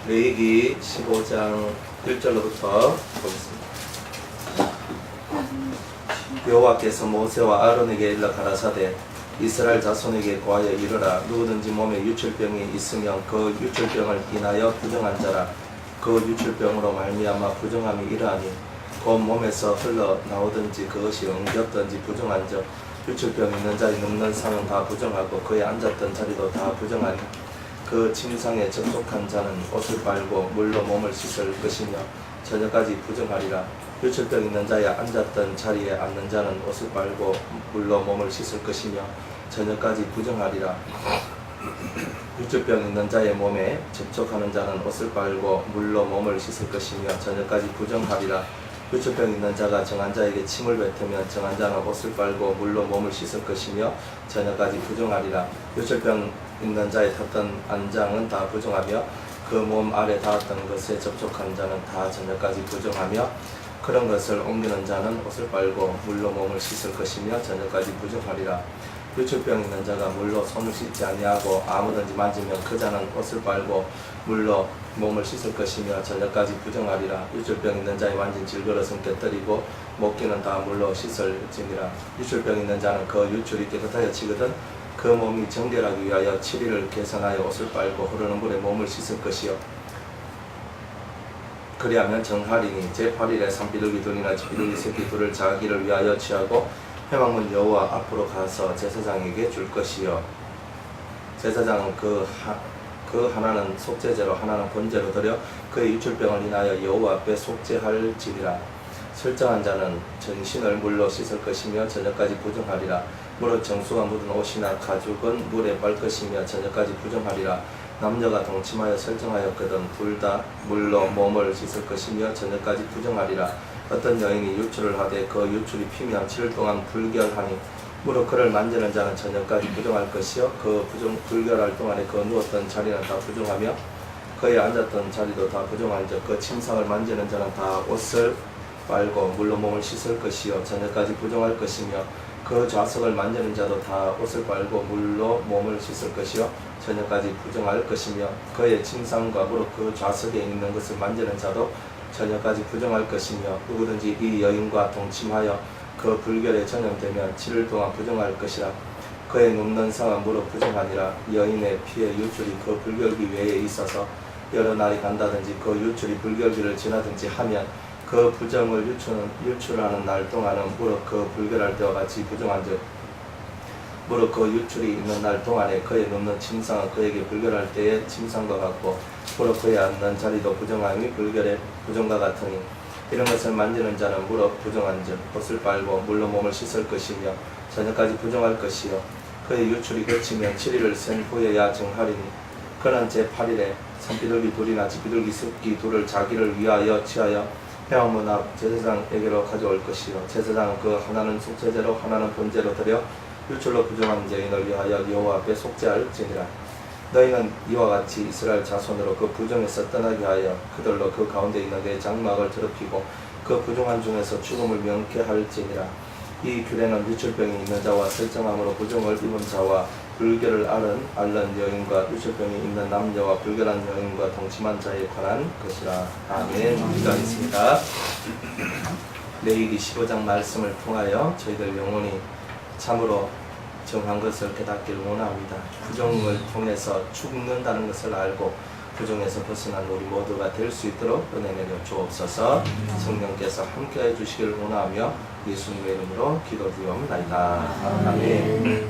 레위기 15장 1절로부터 보겠습니다. 여호와께서 모세와 아론에게 일러 가라사대 이스라엘 자손에게 고하여 이르라. 누구든지 몸에 유출병이 있으면 그 유출병을 인하여 부정한 자라. 그 유출병으로 말미암아 부정함이 이러하니 곧 몸에서 흘러나오든지 그것이 엉겼든지 부정한 적 유출병 있는 자의 눕는 상은 다 부정하고 그의 앉았던 자리도 다 부정하니 그 침상에 접촉한 자는 옷을 빨고 물로 몸을 씻을 것이며 저녁까지 부정하리라. 유출병 있는 자의 앉았던 자리에 앉는 자는 옷을 빨고 물로 몸을 씻을 것이며 저녁까지 부정하리라. 유출병 있는 자의 몸에 접촉하는 자는 옷을 빨고 물로 몸을 씻을 것이며 저녁까지 부정하리라. 유출병 있는 자가 정한 자에게 침을 뱉으면 정한 자는 옷을 빨고 물로 몸을 씻을 것이며 저녁까지 부정하리라. 유출병 있는 자의 탔던 안장은 다 부정하며 그 몸 아래 닿았던 것에 접촉한 자는 다 저녁까지 부정하며 그런 것을 옮기는 자는 옷을 빨고 물로 몸을 씻을 것이며 저녁까지 부정하리라. 유출병 있는 자가 물로 손을 씻지 아니하고 아무든지 만지면 그 자는 옷을 빨고 물로 몸을 씻을 것이며 저녁까지 부정하리라. 유출병 있는 자의 만진 질그릇은 깨뜨리고 먹기는 다 물로 씻을지니라. 유출병 있는 자는 그 유출이 깨끗하여 치거든 그 몸이 정결하기 위하여 7일을 개선하여 옷을 빨고 흐르는 물에 몸을 씻을 것이요 그리하면 정하리니 제8일에 산비둘기 둘이나 비둘기 새끼 둘을 자기를 위하여 취하고 회막문 여호와 앞으로 가서 제사장에게 줄 것이요 제사장은 그 하나는 속죄제로 하나는 번제로 드려 그의 유출병을 인하여 여호와 앞에 속죄할지니라. 설정한 자는 전신을 물로 씻을 것이며 저녁까지 부정하리라. 무릇 정수가 묻은 옷이나 가죽은 물에 빨 것이며 저녁까지 부정하리라. 남녀가 동침하여 설정하였거든 둘 다 물로 몸을 씻을 것이며 저녁까지 부정하리라. 어떤 여인이 유출을 하되 그 유출이 피면 7일 동안 불결하니 무릇 그를 만지는 자는 저녁까지 부정할 것이요 그 불결할 동안에 그 누웠던 자리는 다 부정하며 그의 앉았던 자리도 다 부정한즉 그 침상을 만지는 자는 다 옷을 빨고 물로 몸을 씻을 것이요 저녁까지 부정할 것이며 그 좌석을 만지는 자도 다 옷을 빨고 물로 몸을 씻을 것이요 저녁까지 부정할 것이며 그의 침상과 무릇 그 좌석에 있는 것을 만지는 자도 저녁까지 부정할 것이며 누구든지 이 여인과 동침하여 그 불결에 전염되면 7일 동안 부정할 것이라. 그의 눕는 상은 무릇 부정하니라. 여인의 피의 유출이 그 불결기 외에 있어서 여러 날이 간다든지 그 유출이 불결기를 지나든지 하면 그 부정을 유출하는 날 동안은 무릇 그 불결할 때와 같이 부정한즉 무릇 그 유출이 있는 날 동안에 그의 눕는 침상은 그에게 불결할 때의 침상과 같고 무릇 그의 앉는 자리도 부정함이 불결의 부정과 같으니 이런 것을 만지는 자는 무릇 부정한즉 옷을 빨고 물로 몸을 씻을 것이며 저녁까지 부정할 것이요 그의 유출이 그치면 7일을 센 후에야 정하리니 그는 제8일에 산비둘기 둘이나 비둘기 새끼 둘을 자기를 위하여 취하여 회막문 앞 제사장에게로 가져올 것이요 제사장은 그 하나는 속죄제로 하나는 번제로 드려 유출로 부정한 여인을 위하여 여호와 앞에 속죄할지니라. 너희는 이와 같이 이스라엘 자손으로 그 부정에서 떠나게 하여 그들로 그 가운데 있는 내 장막을 더럽히고 그 부정한 중에서 죽음을 명쾌할지니라. 이 규례는 유출병이 있는 자와 설정함으로 부정을 입은 자와 불결을 앓는 여인과 유출병이 있는 남녀와 불결한 여인과 동침한 자에 관한 것이라. 아멘. 기도하겠습니다. 레위기 15장 말씀을 통하여 저희들 영혼이 참으로 정한 것을 깨닫기를 원합니다. 부정을 통해서 죽는다는 것을 알고 부정에서 벗어난 우리 모두가 될 수 있도록 은혜 내려 주옵소서. 성령께서 함께해 주시기를 원하며 예수님의 이름으로 기도드리옵나이다. 아멘.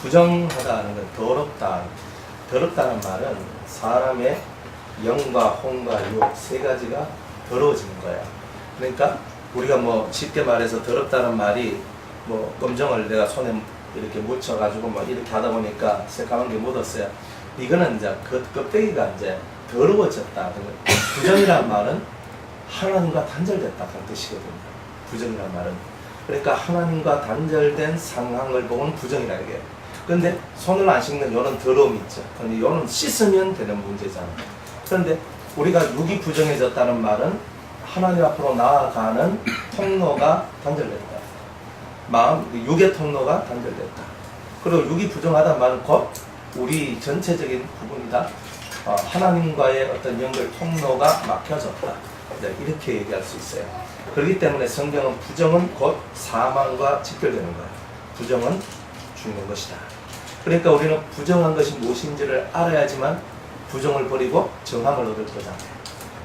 부정하다는 건 더럽다. 더럽다는 말은 사람의 영과 혼과 육 세 가지가 더러워지는 거야. 그러니까 우리가 뭐 쉽게 말해서 더럽다는 말이 뭐 검정을 내가 손에 이렇게 묻혀가지고 막 이렇게 하다 보니까 새까만 게 묻었어요. 이거는 이제 그 껍데기가 이제 더러워졌다. 부정이란 말은 하나님과 단절됐다 그런 뜻이거든요. 부정이란 말은. 그러니까 하나님과 단절된 상황을 보면 부정이라 이게. 근데 손을 안 씻는 요는 더러움이 있죠. 근데 요는 씻으면 되는 문제잖아요. 그런데 우리가 육이 부정해졌다는 말은 하나님 앞으로 나아가는 통로가 단절됐다. 마음, 육의 통로가 단절됐다. 그리고 육이 부정하다는 말은 곧 우리 전체적인 부분이 다 하나님과의 어떤 연결 통로가 막혀졌다. 이렇게 얘기할 수 있어요. 그렇기 때문에 성경은 부정은 곧 사망과 직결되는 거예요. 부정은 죽는 것이다. 그러니까 우리는 부정한 것이 무엇인지를 알아야지만 부정을 버리고 정함을 얻을 거잖아요.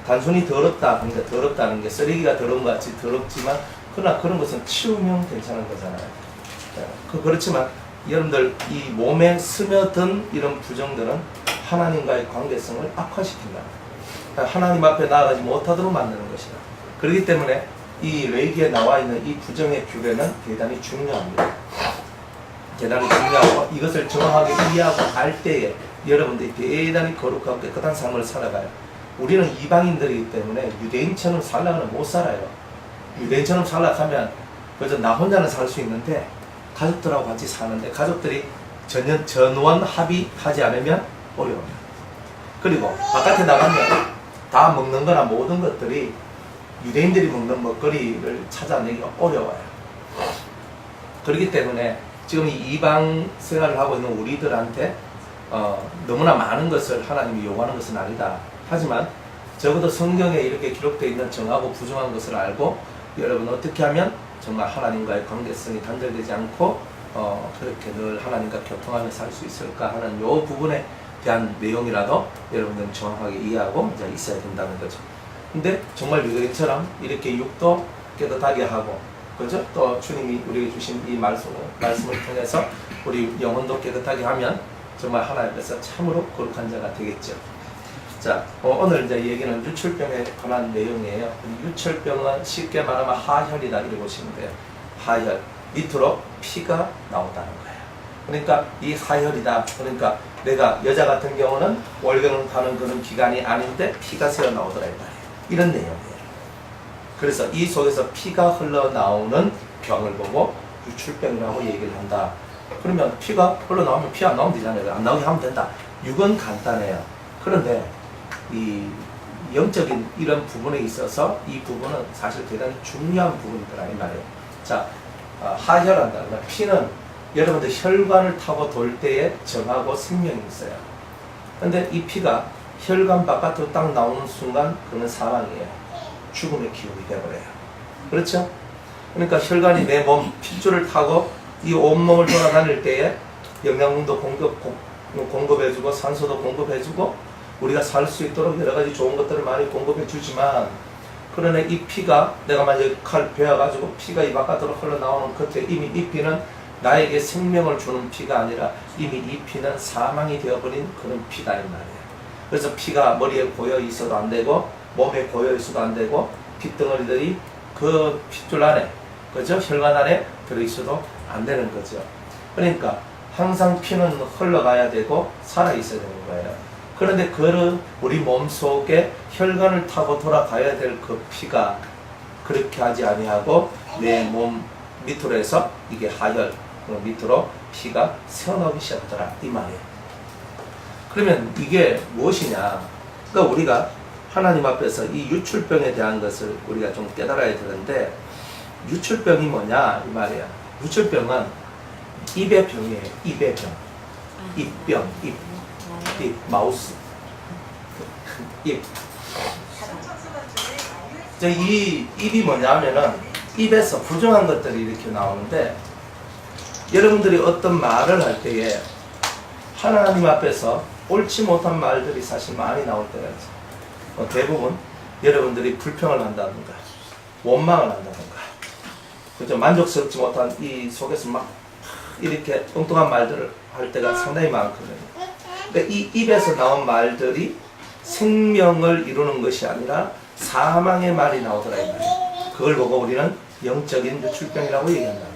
단순히 더럽다, 그러니까 더럽다는 게 쓰레기가 더러운 것 같이 더럽지만 그러나 그런 것은 치우면 괜찮은 거잖아요. 그렇지만 여러분들 이 몸에 스며든 이런 부정들은 하나님과의 관계성을 악화시킨다. 하나님 앞에 나아가지 못하도록 만드는 것이다. 그렇기 때문에 이 레이기에 나와 있는 이 부정의 규례는 대단히 중요합니다. 대단히 중요하고 이것을 정확하게 이해하고 알 때에 여러분들이 대단히 거룩하고 깨끗한 삶을 살아가요. 우리는 이방인들이기 때문에 유대인처럼 살려면 못 살아요. 유대인처럼 살려면 그저 나 혼자는 살 수 있는데 가족들하고 같이 사는데 가족들이 전원 합의하지 않으면 어려워요. 그리고 바깥에 나가면 다 먹는 거나 모든 것들이 유대인들이 먹는 먹거리를 찾아내기가 어려워요. 그렇기 때문에 지금 이 이방 생활을 하고 있는 우리들한테 너무나 많은 것을 하나님이 요구하는 것은 아니다. 하지만 적어도 성경에 이렇게 기록되어 있는 정하고 부정한 것을 알고 여러분 어떻게 하면 정말 하나님과의 관계성이 단절되지 않고 그렇게 늘 하나님과 교통하며 살 수 있을까 하는 이 부분에 대한 내용이라도 여러분들은 정확하게 이해하고 이제 있어야 된다는 거죠. 근데 정말 유대인처럼 이렇게 육도 깨끗하게 하고 그죠? 또 주님이 우리에게 주신 이 말씀을 통해서 우리 영혼도 깨끗하게 하면 정말 하나님 앞에서 참으로 거룩한 자가 되겠죠. 자, 오늘 이제 얘기는 유출병에 관한 내용이에요. 유출병은 쉽게 말하면 하혈이다 이렇게 보시면 돼요. 하혈, 밑으로 피가 나온다는 거예요. 그러니까 이 하혈이다. 그러니까 내가 여자 같은 경우는 월경을 가는 그런 기간이 아닌데 피가 새어 나오더라 이 말이에요. 이런 내용이에요. 그래서 이 속에서 피가 흘러나오는 병을 보고 유출병이라고 얘기를 한다. 그러면 피가 흘러나오면 피 안 나오면 되잖아요. 안 나오게 하면 된다. 육은 간단해요. 그런데 이 영적인 이런 부분에 있어서 이 부분은 사실 대단히 중요한 부분이더라 이 말이에요. 자, 하혈한다. 피는 여러분들 혈관을 타고 돌 때에 정하고 생명이 있어요. 근데 이 피가 혈관 바깥으로 딱 나오는 순간 그는 사망이에요. 죽음의 기운이 되어버려요. 그렇죠? 그러니까 혈관이 내 몸 핏줄을 타고 이 온몸을 돌아다닐 때에 영양분도 공급해주고 산소도 공급해주고 우리가 살 수 있도록 여러 가지 좋은 것들을 많이 공급해 주지만 그러나 이 피가 내가 만약에 칼 베어가지고 피가 이 바깥으로 흘러나오는 그때 이미 이 피는 나에게 생명을 주는 피가 아니라 이미 이 피는 사망이 되어버린 그런 피다 이 말이에요. 그래서 피가 머리에 고여 있어도 안 되고 몸에 고여 있어도 안 되고 핏덩어리들이 그 핏줄 안에 그죠? 혈관 안에 들어있어도 안 되는 거죠. 그러니까 항상 피는 흘러가야 되고 살아 있어야 되는 거예요. 그런데 우리 몸 속에 혈관을 타고 돌아가야 될 그 피가 그렇게 하지 아니하고 내 몸 밑으로 해서 이게 하혈 밑으로 피가 새어나오기 시작하더라 이 말이에요. 그러면 이게 무엇이냐? 그러니까 우리가 하나님 앞에서 이 유출병에 대한 것을 우리가 좀 깨달아야 되는데 유출병이 뭐냐 이 말이야. 유출병은 입의 병이에요. 입의 병. 입병. 입, 마우스. 입. 이 입이 뭐냐면은 입에서 부정한 것들이 이렇게 나오는데 여러분들이 어떤 말을 할 때에 하나님 앞에서 옳지 못한 말들이 사실 많이 나올 때가 있어요. 대부분 여러분들이 불평을 한다든가 원망을 한다든가 그죠? 만족스럽지 못한 이 속에서 막 이렇게 엉뚱한 말들을 할 때가 상당히 많거든요. 그러니까 이 입에서 나온 말들이 생명을 이루는 것이 아니라 사망의 말이 나오더라 이 말이에요. 그걸 보고 우리는 영적인 유출병이라고 얘기한다.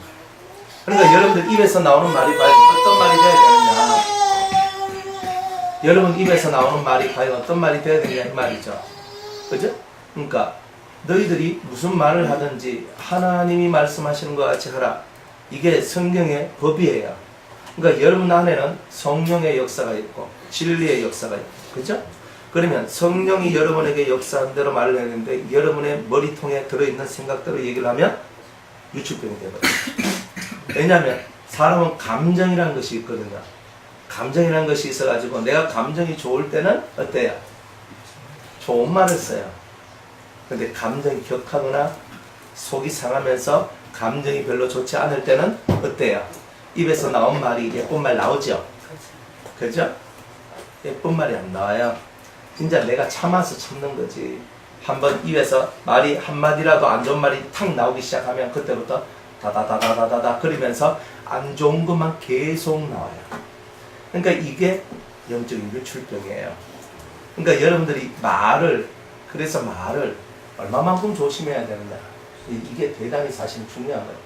그러니까 여러분들 입에서 나오는 말이 과연 어떤 말이 되어야 되느냐? 여러분 입에서 나오는 말이 과연 어떤 말이 되어야 되느냐 이 말이죠. 그죠? 그러니까 너희들이 무슨 말을 하든지 하나님이 말씀하시는 것 같이 하라. 이게 성경의 법이에요. 그러니까 여러분 안에는 성령의 역사가 있고 진리의 역사가 있고 그죠? 그러면 성령이 여러분에게 역사한 대로 말을 했는데 여러분의 머리통에 들어있는 생각대로 얘기를 하면 유출병이 되거든요. 왜냐하면 사람은 감정이라는 것이 있거든요. 감정이라는 것이 있어가지고 내가 감정이 좋을 때는 어때요? 좋은 말을 써요. 근데 감정이 격하거나 속이 상하면서 감정이 별로 좋지 않을 때는 어때요? 입에서 나온 말이 예쁜 말 나오죠? 그죠? 예쁜 말이 안 나와요. 진짜 내가 참아서 참는 거지. 한번 입에서 말이 한마디라도 안 좋은 말이 탁 나오기 시작하면 그때부터 다다다다다다다 그러면서 안 좋은 것만 계속 나와요. 그러니까 이게 영적인 유출병이에요. 그러니까 여러분들이 그래서 말을 얼마만큼 조심해야 되는가. 이게 대단히 사실 중요한 거예요.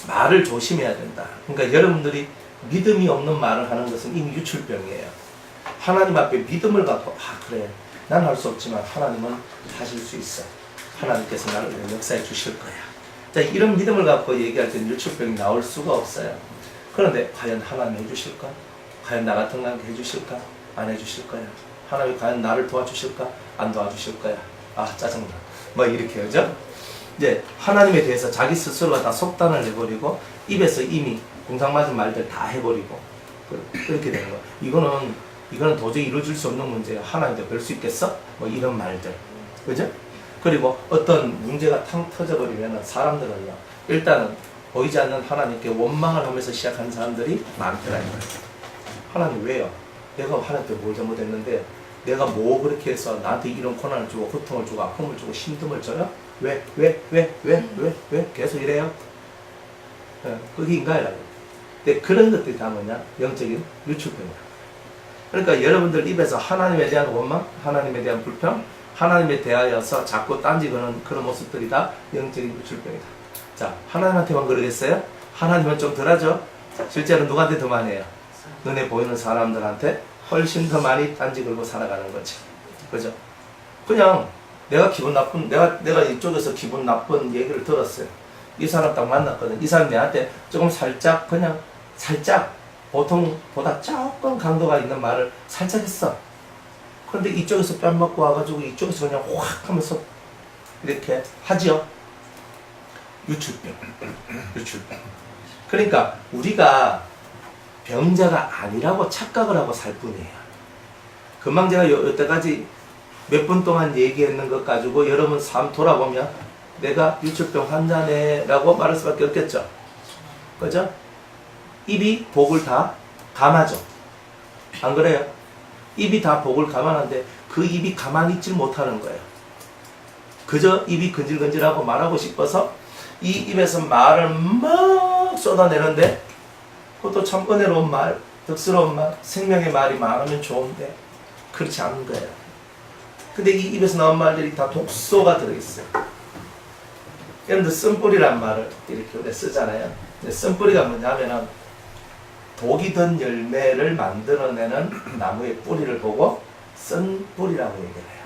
말을 조심해야 된다. 그러니까 여러분들이 믿음이 없는 말을 하는 것은 이미 유출병이에요. 하나님 앞에 믿음을 갖고 그래 난 할 수 없지만 하나님은 하실 수 있어. 하나님께서 나를 역사해 주실 거야. 자, 이런 믿음을 갖고 얘기할 때는 유출병이 나올 수가 없어요. 그런데 과연 하나님 해주실까? 과연 나 같은 거 해주실까? 안 해주실 거야. 하나님이 과연 나를 도와주실까? 안 도와주실 거야. 짜증나. 뭐 이렇게 그죠? 이제 하나님에 대해서 자기 스스로가 다 속단을 해버리고 입에서 이미 공상맞은 말들 다 해버리고 그렇게 되는 거야. 이거는 도저히 이루어질 수 없는 문제야. 하나님도 별 수 있겠어? 뭐 이런 말들. 그죠? 그리고 어떤 문제가 탕 터져버리면 사람들은요, 일단은 보이지 않는 하나님께 원망을 하면서 시작한 사람들이 많더라. 하나님 왜요? 내가 하나님께 뭘 잘못했는데 내가 뭐 그렇게 해서 나한테 이런 고난을 주고 고통을 주고 아픔을 주고 힘듦을 줘요? 왜? 계속 이래요? 그게 인간이라고. 근데 그런 것들이 다 뭐냐? 영적인 유출병이야. 그러니까 여러분들 입에서 하나님에 대한 원망, 하나님에 대한 불평, 하나님에 대하여서 자꾸 딴지거는 그런 모습들이 다 영적인 유출병이다. 자, 하나님한테만 그러겠어요? 하나님은 좀 덜하죠? 실제로 누구한테 더 많이 해요? 눈에 보이는 사람들한테 훨씬 더 많이 딴지 걸고 살아가는 거죠. 그죠? 그냥 내가 기분 나쁜, 내가 이쪽에서 기분 나쁜 얘기를 들었어요. 이 사람 딱 만났거든. 이 사람 내한테 조금 살짝, 그냥 살짝, 보통보다 조금 강도가 있는 말을 살짝 했어. 그런데 이쪽에서 뺨 맞고 와가지고 이쪽에서 그냥 확 하면서 이렇게 하지요. 유출병. 그러니까 우리가 병자가 아니라고 착각을 하고 살 뿐이에요. 금방 제가 여태까지 몇 분 동안 얘기했는 것 가지고 여러분 삶 돌아보면 내가 유출병 환자네 라고 말할 수밖에 없겠죠. 그죠? 입이 복을 다 감아줘. 안 그래요? 입이 다 복을 감아는데 그 입이 가만히 있질 못하는 거예요. 그저 입이 근질근질하고 말하고 싶어서 이 입에서 말을 막 쏟아내는데 그것도 참 은혜로운 말, 덕스러운 말, 생명의 말이 많으면 좋은데 그렇지 않은 거예요. 근데 이 입에서 나온 말들이 다 독소가 들어있어요. 여러분들 쓴뿌리란 말을 이렇게 우리가 쓰잖아요. 근데 쓴뿌리가 뭐냐면은 독이 든 열매를 만들어내는 나무의 뿌리를 보고 쓴뿌리라고 얘기를 해요.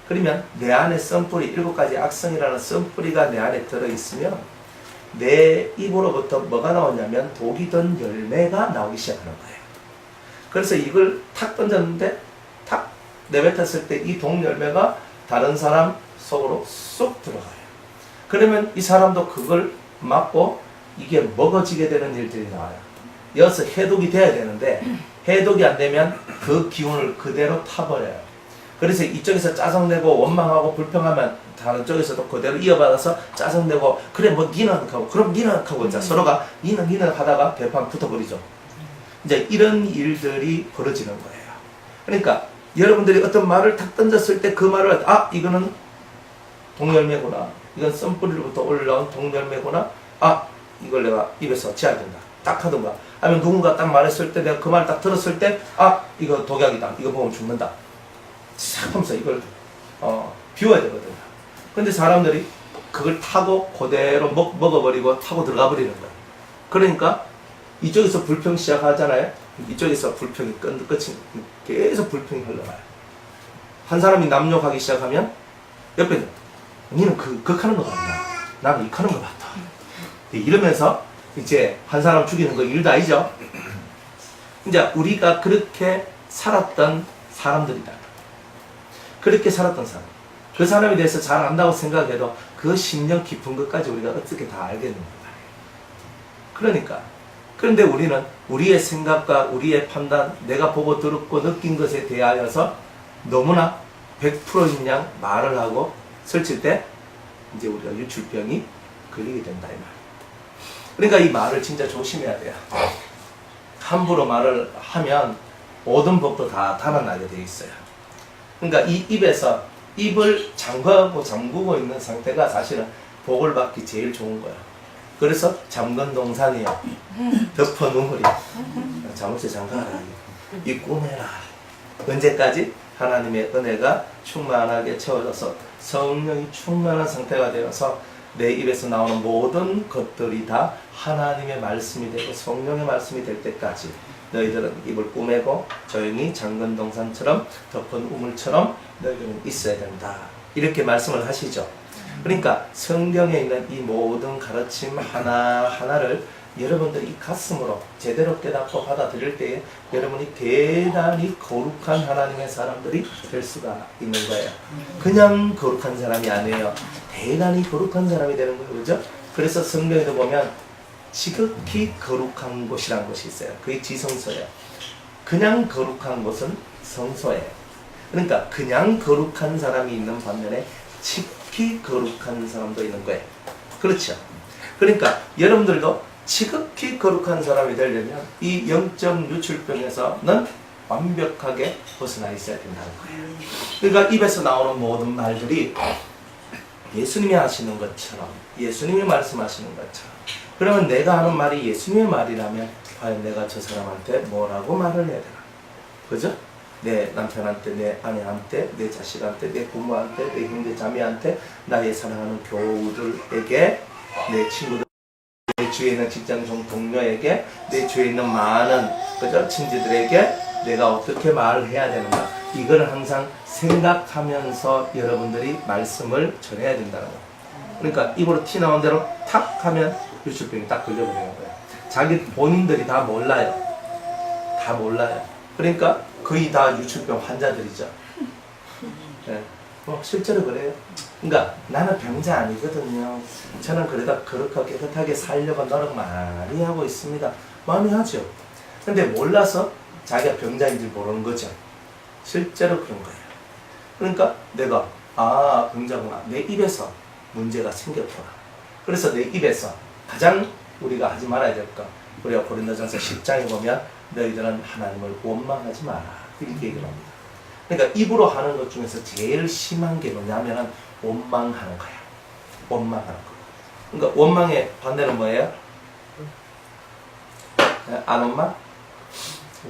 그러면 내 안에 쓴뿌리, 7가지 악성이라는 쓴뿌리가 내 안에 들어있으면 내 입으로부터 뭐가 나오냐면 독이 든 열매가 나오기 시작하는 거예요. 그래서 이걸 탁 던졌는데 탁 내뱉었을 때 이 독 열매가 다른 사람 속으로 쏙 들어가요. 그러면 이 사람도 그걸 맞고 이게 먹어지게 되는 일들이 나와요. 여기서 해독이 돼야 되는데 해독이 안 되면 그 기운을 그대로 타버려요. 그래서 이쪽에서 짜증내고 원망하고 불평하면 다른 쪽에서도 그대로 이어받아서 짜증내고 그래 뭐 니는 하고 그럼 니는 하고 있자 서로가 니는 하다가 대판 붙어버리죠. 이제 이런 일들이 벌어지는 거예요. 그러니까 여러분들이 어떤 말을 탁 던졌을 때 그 말을 이거는 동열매구나, 이건 쓴뿌리로부터 올라온 동열매구나, 이걸 내가 입에서 지어야 된다 딱 하던가, 아니면 누군가 딱 말했을 때 내가 그 말 딱 들었을 때 이거 독약이다, 이거 먹으면 죽는다 싹 하면서 이걸 비워야 되거든요. 근데 사람들이 그걸 타고 그대로 먹어버리고 타고 들어가 버리는 거예요. 그러니까 이쪽에서 불평 시작하잖아요. 이쪽에서 불평이 끝이 계속 불평이 흘러가요. 한 사람이 남욕하기 시작하면 옆에는 니는 극하는 거 같나? 나는 익하는 거 같아. 이러면서 이제 한 사람 죽이는 거 일도 아니죠. 이제 우리가 그렇게 살았던 사람들이다. 그렇게 살았던 사람. 그 사람에 대해서 잘 안다고 생각해도 그 심령 깊은 것까지 우리가 어떻게 다 알겠는가. 그러니까 그런데 우리는 우리의 생각과 우리의 판단, 내가 보고 들었고 느낀 것에 대하여서 너무나 100%인 양 말을 하고 설칠 때 이제 우리가 유출병이 걸리게 된다 이 말. 그러니까 이 말을 진짜 조심해야 돼요. 함부로 말을 하면 모든 법도 다 달아나게 돼 있어요. 그러니까 이 입에서 입을 잠그고 있는 상태가 사실은 복을 받기 제일 좋은 거예요. 그래서 잠건동산이요. 덮어 눈물이. 잠옷에 잠가라. 이 꼬매라. 언제까지? 하나님의 은혜가 충만하게 채워져서 성령이 충만한 상태가 되어서 내 입에서 나오는 모든 것들이 다 하나님의 말씀이 되고 성령의 말씀이 될 때까지 너희들은 입을 꼬매고 조용히 잠건동산처럼 덮은 우물처럼 너희들은 있어야 된다. 이렇게 말씀을 하시죠. 그러니까 성경에 있는 이 모든 가르침 하나하나를 여러분들이 이 가슴으로 제대로 깨닫고 받아들일 때에 여러분이 대단히 거룩한 하나님의 사람들이 될 수가 있는 거예요. 그냥 거룩한 사람이 아니에요. 대단히 거룩한 사람이 되는 거예요. 그죠? 그래서 성경에도 보면 지극히 거룩한 곳이라는 것이 있어요. 그게 지성소예요. 그냥 거룩한 곳은 성소예요. 그러니까 그냥 거룩한 사람이 있는 반면에 지극히 거룩한 사람도 있는 거예요. 그렇죠? 그러니까 여러분들도 지극히 거룩한 사람이 되려면 이 영적 유출병에서는 완벽하게 벗어나 있어야 된다는 거예요. 그러니까 입에서 나오는 모든 말들이 예수님이 하시는 것처럼, 예수님이 말씀하시는 것처럼. 그러면 내가 하는 말이 예수님의 말이라면 과연 내가 저 사람한테 뭐라고 말을 해야 되나? 그죠? 내 남편한테, 내 아내한테, 내 자식한테, 내 부모한테, 내 형제 자매한테, 나의 사랑하는 교우들에게, 내 친구들, 내 주위에 있는 직장 동료에게, 내 주위에 있는 많은 그죠? 친지들에게 내가 어떻게 말을 해야 되는가? 이걸 항상 생각하면서 여러분들이 말씀을 전해야 된다는 거예요. 그러니까 입으로 티 나온 대로 탁 하면 유출병이 딱 걸려버리는 거예요. 자기 본인들이 다 몰라요. 다 몰라요. 그러니까 거의 다 유출병 환자들이죠. 네. 실제로 그래요. 그러니까 나는 병자 아니거든요. 저는 그래도 그렇게 깨끗하게 살려고 노력 많이 하고 있습니다. 많이 하죠. 근데 몰라서 자기가 병자인 줄 모르는 거죠. 실제로 그런 거예요. 그러니까 내가 병자구나. 내 입에서 문제가 생겼구나. 그래서 내 입에서 가장 우리가 하지 말아야 될 것, 우리가 고린도전서 10장에 보면 너희들은 하나님을 원망하지 마라 이렇게 얘기를 합니다. 그러니까 입으로 하는 것 중에서 제일 심한 게 뭐냐면은 원망하는 거야. 원망하는 거. 그러니까 원망의 반대는 뭐예요? 안 원망?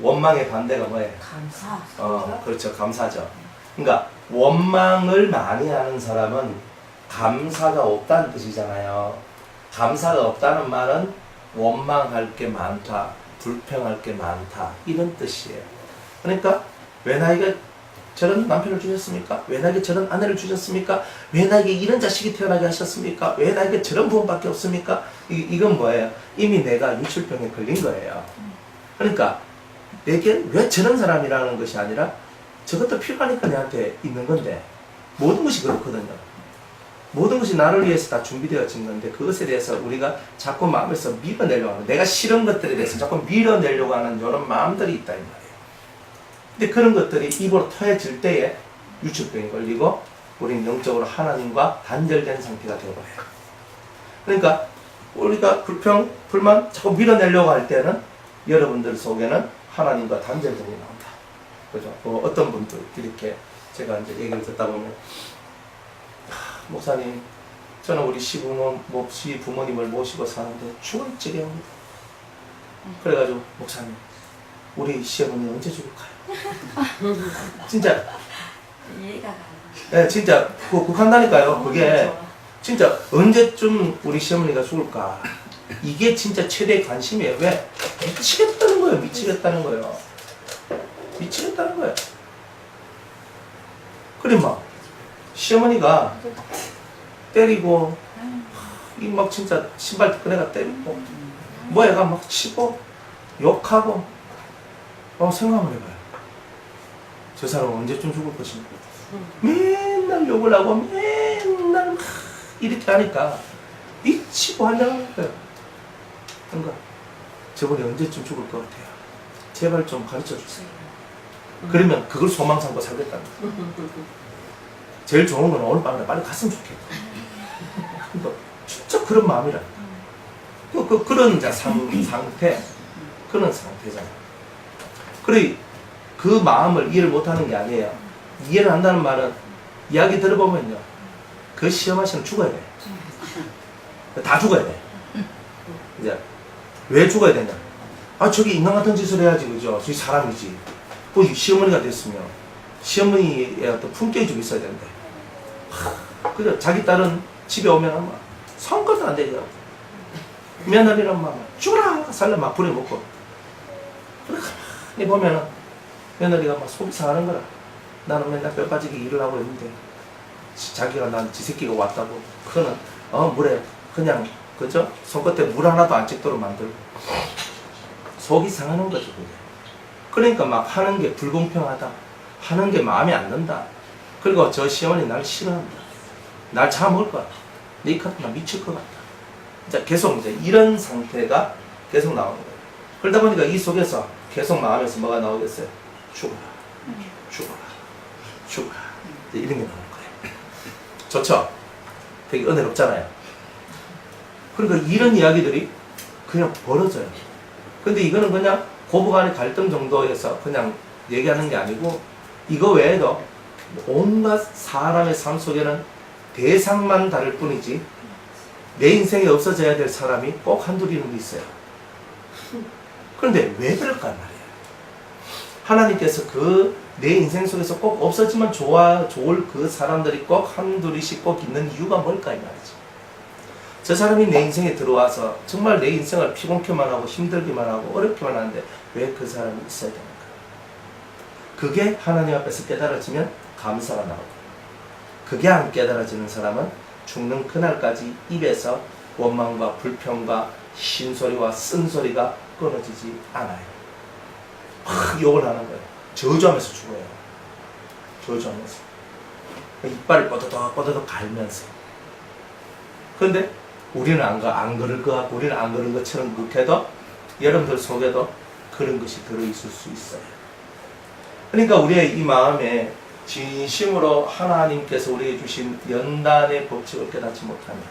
원망의 반대가 뭐예요? 감사. 그렇죠. 감사죠. 그러니까 원망을 많이 하는 사람은 감사가 없다는 뜻이잖아요. 감사가 없다는 말은 원망할 게 많다, 불평할 게 많다 이런 뜻이에요. 그러니까 왜 나에게 저런 남편을 주셨습니까? 왜 나에게 저런 아내를 주셨습니까? 왜 나에게 이런 자식이 태어나게 하셨습니까? 왜 나에게 저런 부분밖에 없습니까? 이건 뭐예요? 이미 내가 유출병에 걸린 거예요. 그러니까 내게 왜 저런 사람이라는 것이 아니라 저것도 필요하니까 내한테 있는 건데 모든 것이 그렇거든요. 모든 것이 나를 위해서 다 준비되어진 건데 그것에 대해서 우리가 자꾸 마음에서 밀어내려고 하는, 내가 싫은 것들에 대해서 자꾸 밀어내려고 하는 이런 마음들이 있다 이 말이에요. 근데 그런 것들이 입으로 터져질 때에 유출병이 걸리고 우리는 영적으로 하나님과 단절된 상태가 되어버려요. 그러니까 우리가 불평, 불만 자꾸 밀어내려고 할 때는 여러분들 속에는 하나님과 단절됨이 나온다. 그죠? 어떤 분들 이렇게 제가 이제 얘기를 듣다 보면 목사님, 저는 우리 시부모님을 모시고 사는데 죽을 지경입니다. 그래가지고 목사님, 우리 시어머니 언제 죽을까요? 진짜. 이해가 가요. 네, 진짜 한다니까요. 그게 진짜 언제쯤 우리 시어머니가 죽을까? 이게 진짜 최대의 관심이에요. 왜? 미치겠다는 거예요. 미치겠다는 거예요. 미치겠다는 거예요. 그래 막 시어머니가 때리고 이 막 진짜 신발 꺼내가 때리고 뭐 애가 막 치고 욕하고 생각을 해봐요. 저 사람은 언제쯤 죽을 것인가. 맨날 욕을 하고 맨날 막 이렇게 하니까 미치고 하려고 하는 거예요. 그러니까 저번에 언제쯤 죽을 것 같아요. 제발 좀 가르쳐 주세요. 그러면 그걸 소망 삼고 살겠다는 거예요. 제일 좋은 건 오늘 밤에 빨리 갔으면 좋겠다. 그러니까 진짜 그런 마음이라. 그런 상태, 그런 상태잖아요. 그래, 그 마음을 이해를 못하는 게 아니에요. 이해를 한다는 말은 이야기 들어보면요, 그 시험하시는 죽어야 돼. 다 죽어야 돼. 이제 왜 죽어야 되냐? 아, 저기 인간 같은 짓을 해야지, 그죠? 저기 사람이지. 그 시어머니가 됐으면 시어머니의 어떤 품격이 좀 있어야 되는데. 그죠? 자기 딸은 집에 오면 막 성과도 안 되죠. 며느리란 막 죽어라 살려 막 부려먹고. 가만히 보면은 며느리가 막 속이 상하는 거라. 나는 맨날 뼈 빠지게 일을 하고 있는데 자기가 난 지 새끼가 왔다고. 그거는 물에 그냥 그죠? 손끝에 물 하나도 안 찍도록 만들고 속이 상하는 거죠. 그게. 그러니까 막 하는 게 불공평하다, 하는 게 마음에 안 든다. 그리고 저 시어머니 날 싫어한다, 날 잡아먹을 것 같다, 네 같으면 미칠 것 같다. 자, 계속 이제 이런 상태가 계속 나오는 거예요. 그러다 보니까 이 속에서 계속 마음에서 뭐가 나오겠어요? 죽어라, 죽어라, 죽어라. 이런 게 나오는 거예요. 좋죠? 되게 은혜롭잖아요. 그러니까 이런 이야기들이 그냥 벌어져요. 근데 이거는 그냥 고부간의 갈등 정도에서 그냥 얘기하는 게 아니고, 이거 외에도 온갖 사람의 삶 속에는 대상만 다를 뿐이지 내 인생에 없어져야 될 사람이 꼭 한둘 이는 있어요. 그런데 왜 그럴까 말이에요. 하나님께서 그 내 인생 속에서 꼭 없어지면 좋을 그 사람들이 꼭 한둘이씩 꼭 있는 이유가 뭘까 이 말이지. 저 사람이 내 인생에 들어와서 정말 내 인생을 피곤케만 하고 힘들게만 하고 어렵게만 하는데 왜 그 사람이 있어야 되는가. 그게 하나님 앞에서 깨달아지면 감사가 나오고, 그게 안 깨달아지는 사람은 죽는 그날까지 입에서 원망과 불평과 신소리와 쓴소리가 끊어지지 않아요. 막 욕을 하는 거예요. 저주하면서 죽어요. 저주하면서. 이빨을 뻗어덕 갈면서. 그런데 우리는 안 그럴 것 같고, 우리는 안 그런 것처럼 극해도 여러분들 속에도 그런 것이 들어있을 수 있어요. 그러니까 우리의 이 마음에 진심으로 하나님께서 우리에게 주신 연단의 법칙을 깨닫지 못하면,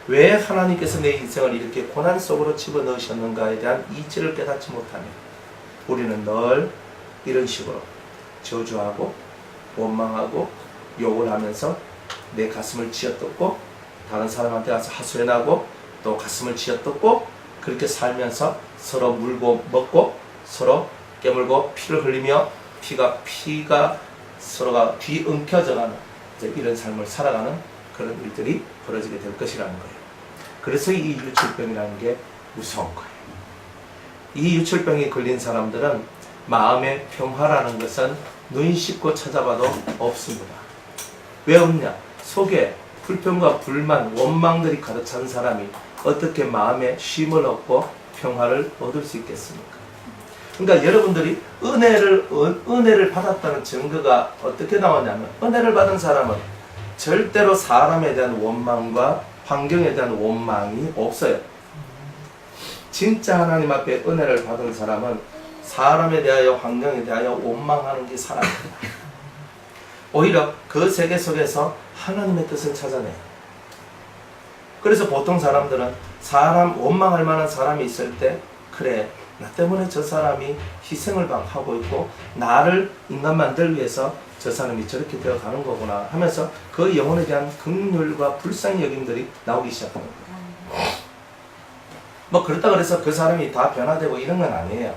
왜 하나님께서 내 인생을 이렇게 고난 속으로 집어넣으셨는가에 대한 이치를 깨닫지 못하면 우리는 늘 이런 식으로 저주하고 원망하고 욕을 하면서 내 가슴을 쥐어뜯고 다른 사람한테 가서 하소연하고 또 가슴을 쥐어뜯고 그렇게 살면서 서로 물고 먹고 서로 깨물고 피를 흘리며 피가 서로가 뒤엉켜져가는 이런 삶을 살아가는 그런 일들이 벌어지게 될 것이라는 거예요. 그래서 이 유출병이라는 게 무서운 거예요. 이 유출병이 걸린 사람들은 마음의 평화라는 것은 눈 씻고 찾아봐도 없습니다. 왜 없냐? 속에 불평과 불만, 원망들이 가득 찬 사람이 어떻게 마음에 쉼을 얻고 평화를 얻을 수 있겠습니까? 그러니까 여러분들이 은혜를 받았다는 증거가 어떻게 나왔냐면, 은혜를 받은 사람은 절대로 사람에 대한 원망과 환경에 대한 원망이 없어요. 진짜 하나님 앞에 은혜를 받은 사람은 사람에 대하여 환경에 대하여 원망하는 게 사람입니다. 오히려 그 세계 속에서 하나님의 뜻을 찾아내요. 그래서 보통 사람들은 원망할 만한 사람이 있을 때, 그래, 나 때문에 저 사람이 희생을 하고 있고 나를 인간 만들기 위해서 저 사람이 저렇게 되어가는 거구나 하면서 그 영혼에 대한 긍휼과 불쌍히 여김들이 나오기 시작하는 거예요. 뭐 그렇다 그래서 그 사람이 다 변화되고 이런 건 아니에요.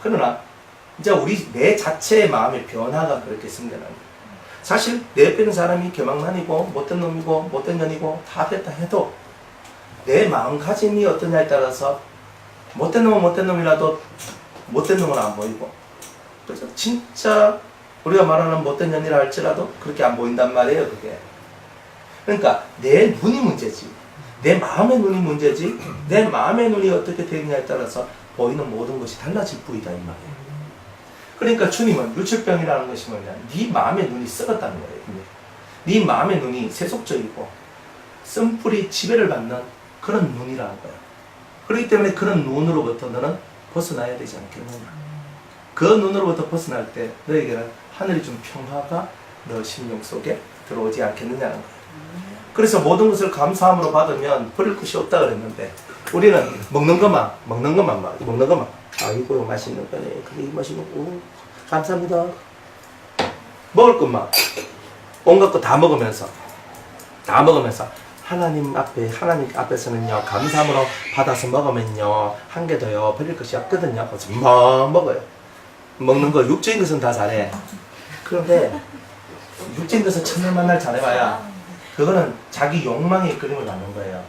그러나 이제 내 자체의 마음의 변화가 그렇게 생겨나는 거예요. 사실 내 옆에는 사람이 개망난이고 못된 놈이고 못된 년이고 다 됐다 해도 내 마음가짐이 어떠냐에 따라서 못된 놈은 못된 놈이라도 못된 놈은 안 보이고, 그래서 진짜 우리가 말하는 못된 년이라 할지라도 그렇게 안 보인단 말이에요. 그게 그러니까 내 눈이 문제지, 내 마음의 눈이 문제지, 내 마음의 눈이 어떻게 되느냐에 따라서 보이는 모든 것이 달라질 뿐이다 이 말이에요. 그러니까 주님은 유출병이라는 것이 뭐냐, 네 마음의 눈이 썩었다는 거예요. 네 마음의 눈이 세속적이고 쓴뿌리 지배를 받는 그런 눈이라는 거예요. 그렇기 때문에 그런 눈으로부터 너는 벗어나야 되지 않겠느냐. 그 눈으로부터 벗어날 때 너에게는 하늘이 준 평화가 너 심령 속에 들어오지 않겠느냐는 거예요. 그래서 모든 것을 감사함으로 받으면 버릴 것이 없다 그랬는데 우리는 먹는 것만 아이고 맛있는 거네. 그래 맛있는 거 감사합니다. 먹을 것만 온갖 거 다 먹으면서 하나님 앞에서는요 감사함으로 받아서 먹으면요 한 개 더요 버릴 것이 없거든요. 그래서 먹어요. 먹는 거 육적인 것은 다 잘해. 그런데 육적인 것은 천년 만날 잘해봐야 그거는 자기 욕망의 그림을 갖는 거예요.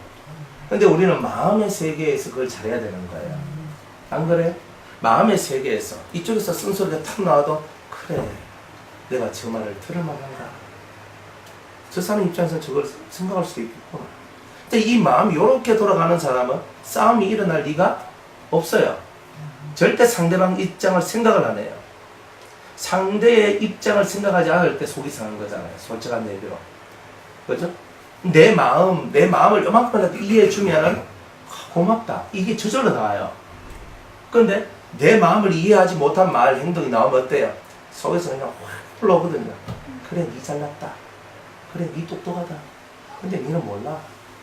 근데 우리는 마음의 세계에서 그걸 잘해야 되는 거예요. 안 그래? 마음의 세계에서 이쪽에서 쓴소리가 탁 나와도 그래 내가 저 말을 들을 만한가? 저 사람 입장에서 저걸 생각할 수도 있겠구나. 근데 이 마음이 이렇게 돌아가는 사람은 싸움이 일어날 리가 없어요. 절대 상대방 입장을 생각을 안 해요. 상대의 입장을 생각하지 않을 때 속이 상한 거잖아요. 솔직한 얘기로. 그죠? 내 마음을 요만큼이라도 이해해주면은 고맙다. 이게 저절로 나와요. 그런데 내 마음을 이해하지 못한 말, 행동이 나오면 어때요? 속에서 그냥 확 올라오거든요. 그래, 니 잘났다. 그래, 니 똑똑하다. 근데 니는 몰라.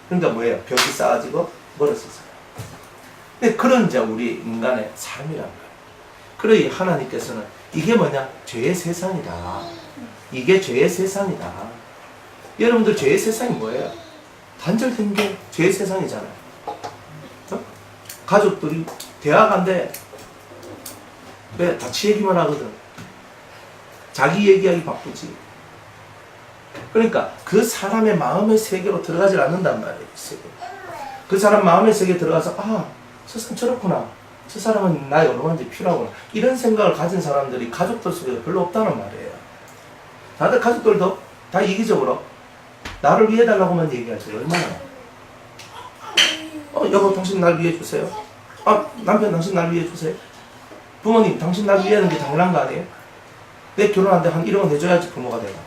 그러니까 뭐예요? 벽이 쌓아지고 멀어졌어요. 근데 그런 이제 우리 인간의 삶이란 거예요. 그러니 하나님께서는 이게 뭐냐? 죄의 세상이다. 이게 죄의 세상이다. 여러분들 죄의 세상이 뭐예요? 단절된 게 죄의 세상이잖아요. 어? 가족들이 대학 간대. 왜? 다 지 얘기만 하거든. 자기 얘기하기 바쁘지. 그러니까 그 사람의 마음의 세계로 들어가지 않는단 말이에요. 그 사람 마음의 세계에 들어가서 저 사람 저렇구나. 저 사람은 나의 얼마든지 필요하구나. 이런 생각을 가진 사람들이 가족들 속에 별로 없다는 말이에요. 다들 가족들도 다 이기적으로 나를 위해 달라고만 얘기하죠. 얼마나. 여보 당신 날 위해 주세요. 남편 당신 날 위해 주세요. 부모님 당신 날 위해 하는 게 당연한 거 아니에요? 내 결혼하는데 한 1억은 내줘야지 부모가 되나.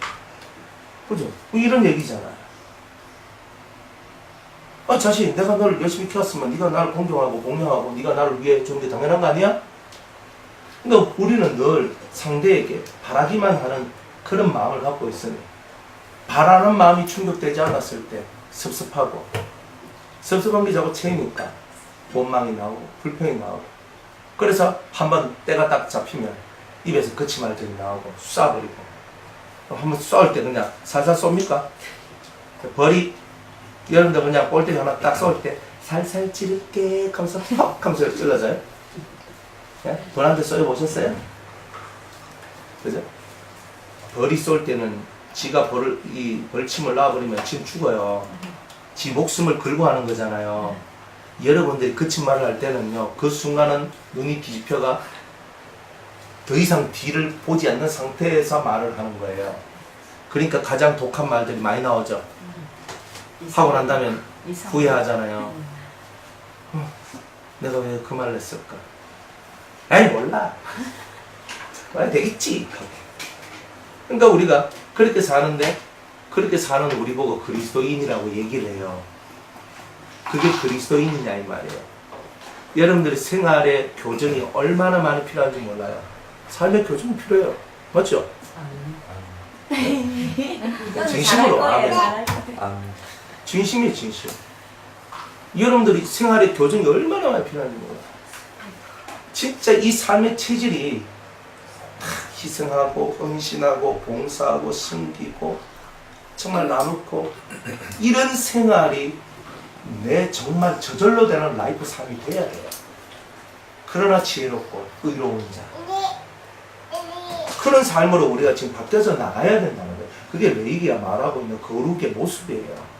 그죠? 이런 얘기잖아요. 자신 내가 너를 열심히 키웠으면 네가 나를 공경하고 공경하고 네가 나를 위해 주는 게 당연한 거 아니야? 그러니까 우리는 늘 상대에게 바라기만 하는 그런 마음을 갖고 있으니 바라는 마음이 충족되지 않았을 때 섭섭하고 섭섭한 게 자꾸 채이니까 원망이 나오고 불평이 나오고 그래서 한번 때가 딱 잡히면 입에서 거침말들이 나오고 쏴버리고 한번 쏠 때 그냥 살살 쏩니까? 벌이 여러분들 그냥 볼때기 하나 딱 쏠 때 살살 찌를게 하면서 퍽 하면서 찔러져요? 예? 벌한테 쏘여보셨어요? 그죠? 벌이 쏠 때는 지가 이 벌침을 놔버리면 지금 죽어요. 지 목숨을 걸고 하는 거잖아요. 여러분들이 그친 말을 할 때는요, 그 순간은 눈이 뒤집혀가 더 이상 뒤를 보지 않는 상태에서 말을 하는 거예요. 그러니까 가장 독한 말들이 많이 나오죠. 하고 난 다음에 후회하잖아요. 내가 왜 그 말을 했을까? 에이 몰라. 말 되겠지. 그러니까 우리가 그렇게 사는데 그렇게 사는 우리 보고 그리스도인이라고 얘기를 해요. 그게 그리스도인이냐 이 말이에요. 여러분들의 생활의 교정이 얼마나 많이 필요한지 몰라요. 삶의 교정이 필요해요. 맞죠? 진심으로 아멘. 진심이에요, 진심. 여러분들이 생활의 교정이 얼마나 많이 필요한지 몰라요. 진짜 이 삶의 체질이 희생하고 헌신하고 봉사하고 섬기고 정말 나누고 이런 생활이 내 정말 저절로 되는 라이프 삶이 돼야 돼요. 그러나 지혜롭고 의로운 자 그런 삶으로 우리가 지금 바뀌어서 나가야 된다는 거예요. 그게 레이기가 말하고 있는 거룩의 모습이에요.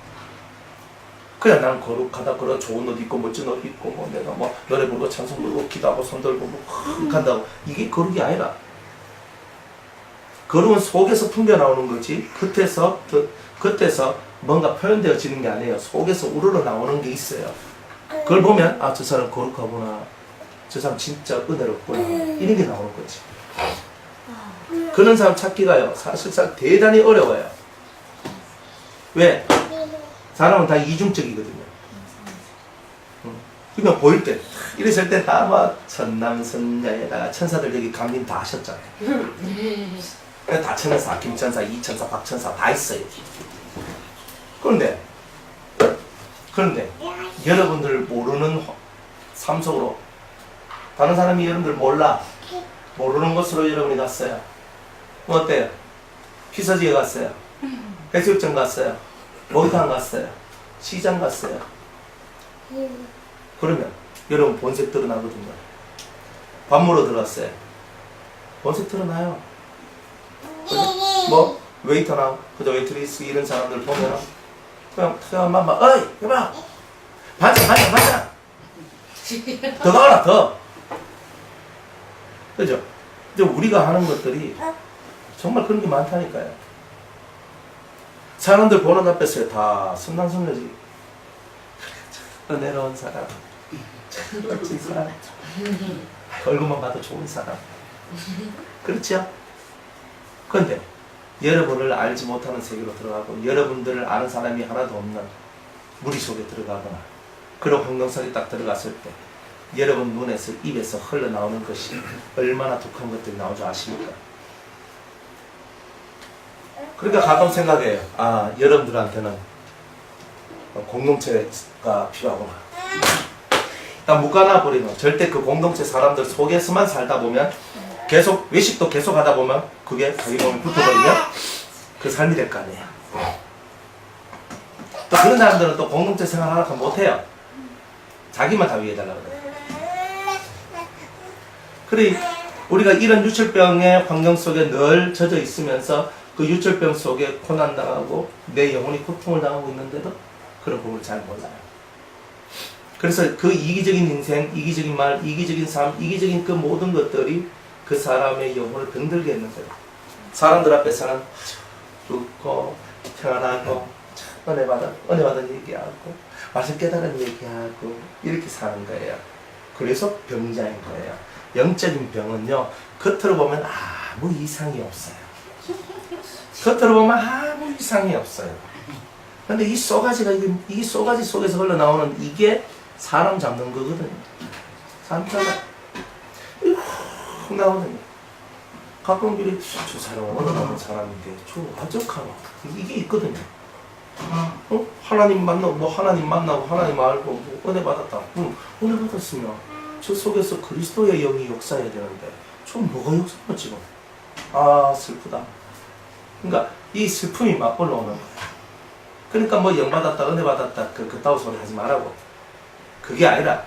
그냥 난 거룩하다 그런 좋은 옷 입고 멋진 옷 입고 뭐 내가 뭐 노래 부르고 찬송 부르고 기도하고 손 들고 뭐 한다고 이게 거룩이 아니라 거룩은 속에서 풍겨나오는 거지 겉에서 뭔가 표현되어지는 게 아니에요. 속에서 우러러 나오는 게 있어요. 그걸 보면 저 사람 거룩하구나. 저 사람 진짜 은혜롭구나. 이런 게 나오는 거지. 그런 사람 찾기가요. 사실상 대단히 어려워요. 왜? 사람은 다 이중적이거든요. 그냥 보일 때 이랬을 때 다 막 천남선녀에다가 천사들 여기 강림 다 하셨잖아요. 다 천사, 김천사, 이천사, 박천사 다 있어요. 그런데 여러분들 모르는 삶 속으로 다른 사람이 여러분들 모르는 곳으로 여러분이 갔어요. 뭐 어때요? 피서지에 갔어요. 해수욕장 갔어요. 목욕탕 갔어요. 시장 갔어요. 그러면 여러분 본색 드러나거든요. 밥 먹으러 들어갔어요. 본색 드러나요. 뭐 웨이터나 그저 웨이트리스 이런 사람들 보면 그냥 태어만 막 어이 해봐 반장 더 가라 더 그죠? 이제 우리가 하는 것들이 정말 그런 게 많다니까요. 사람들 보는 앞에서 다 선남선녀지. 은혜로운 사람, 멋진 사람, 얼굴만 봐도 좋은 사람. 그렇죠? 그런데 여러분을 알지 못하는 세계로 들어가고 여러분들을 아는 사람이 하나도 없는 무리 속에 들어가거나 그런 환경 속에 딱 들어갔을 때 여러분 눈에서 입에서 흘러나오는 것이 얼마나 독한 것들이 나온 줄 아십니까? 그러니까 가끔 생각해요. 아, 여러분들한테는 공동체가 필요하구나. 딱 묶어놔 버리면 절대 그 공동체 사람들 속에서만 살다 보면 계속 외식도 계속 하다 보면 그게 자기 몸에 붙어버리면 그 삶이 될 거 아니에요. 또 그런 사람들은 또 공동체 생활 하나 더 못해요. 자기만 다 위해달라고 그래요. 그래 우리가 이런 유출병의 환경 속에 늘 젖어 있으면서 그 유출병 속에 고난당하고 내 영혼이 고통을 당하고 있는데도 그런 부분을 잘 몰라요. 그래서 그 이기적인 인생, 이기적인 말, 이기적인 삶, 이기적인 그 모든 것들이 그 사람의 영혼을 병들게 했는 거예요. 사람들 앞에서는 좋고 평안하고 은혜받은 얘기하고 말씀 깨달은 얘기하고 이렇게 사는 거예요. 그래서 병자인 거예요. 영적인 병은요 겉으로 보면 아무 이상이 없어요. 겉으로 보면 아무 이상이 없어요. 근데 이 쏘가지 속에서 흘러나오는 이게 사람 잡는 거거든요. 사람 잡아 훅 나오거든요. 가끔 길이 저 사람은 어느 사람인데 저 어떡하나 이게 있거든요. 하나님 만나고 하나님 알고 은혜 받았다. 은혜 받았으면 저 속에서 그리스도의 영이 역사해야 되는데 저 뭐가 역사가 지금? 아 슬프다. 그러니까 이 슬픔이 막 올라오는 거예요. 그러니까 뭐 영 받았다 은혜 받았다 그따위 소리 하지 말라고. 그게 아니라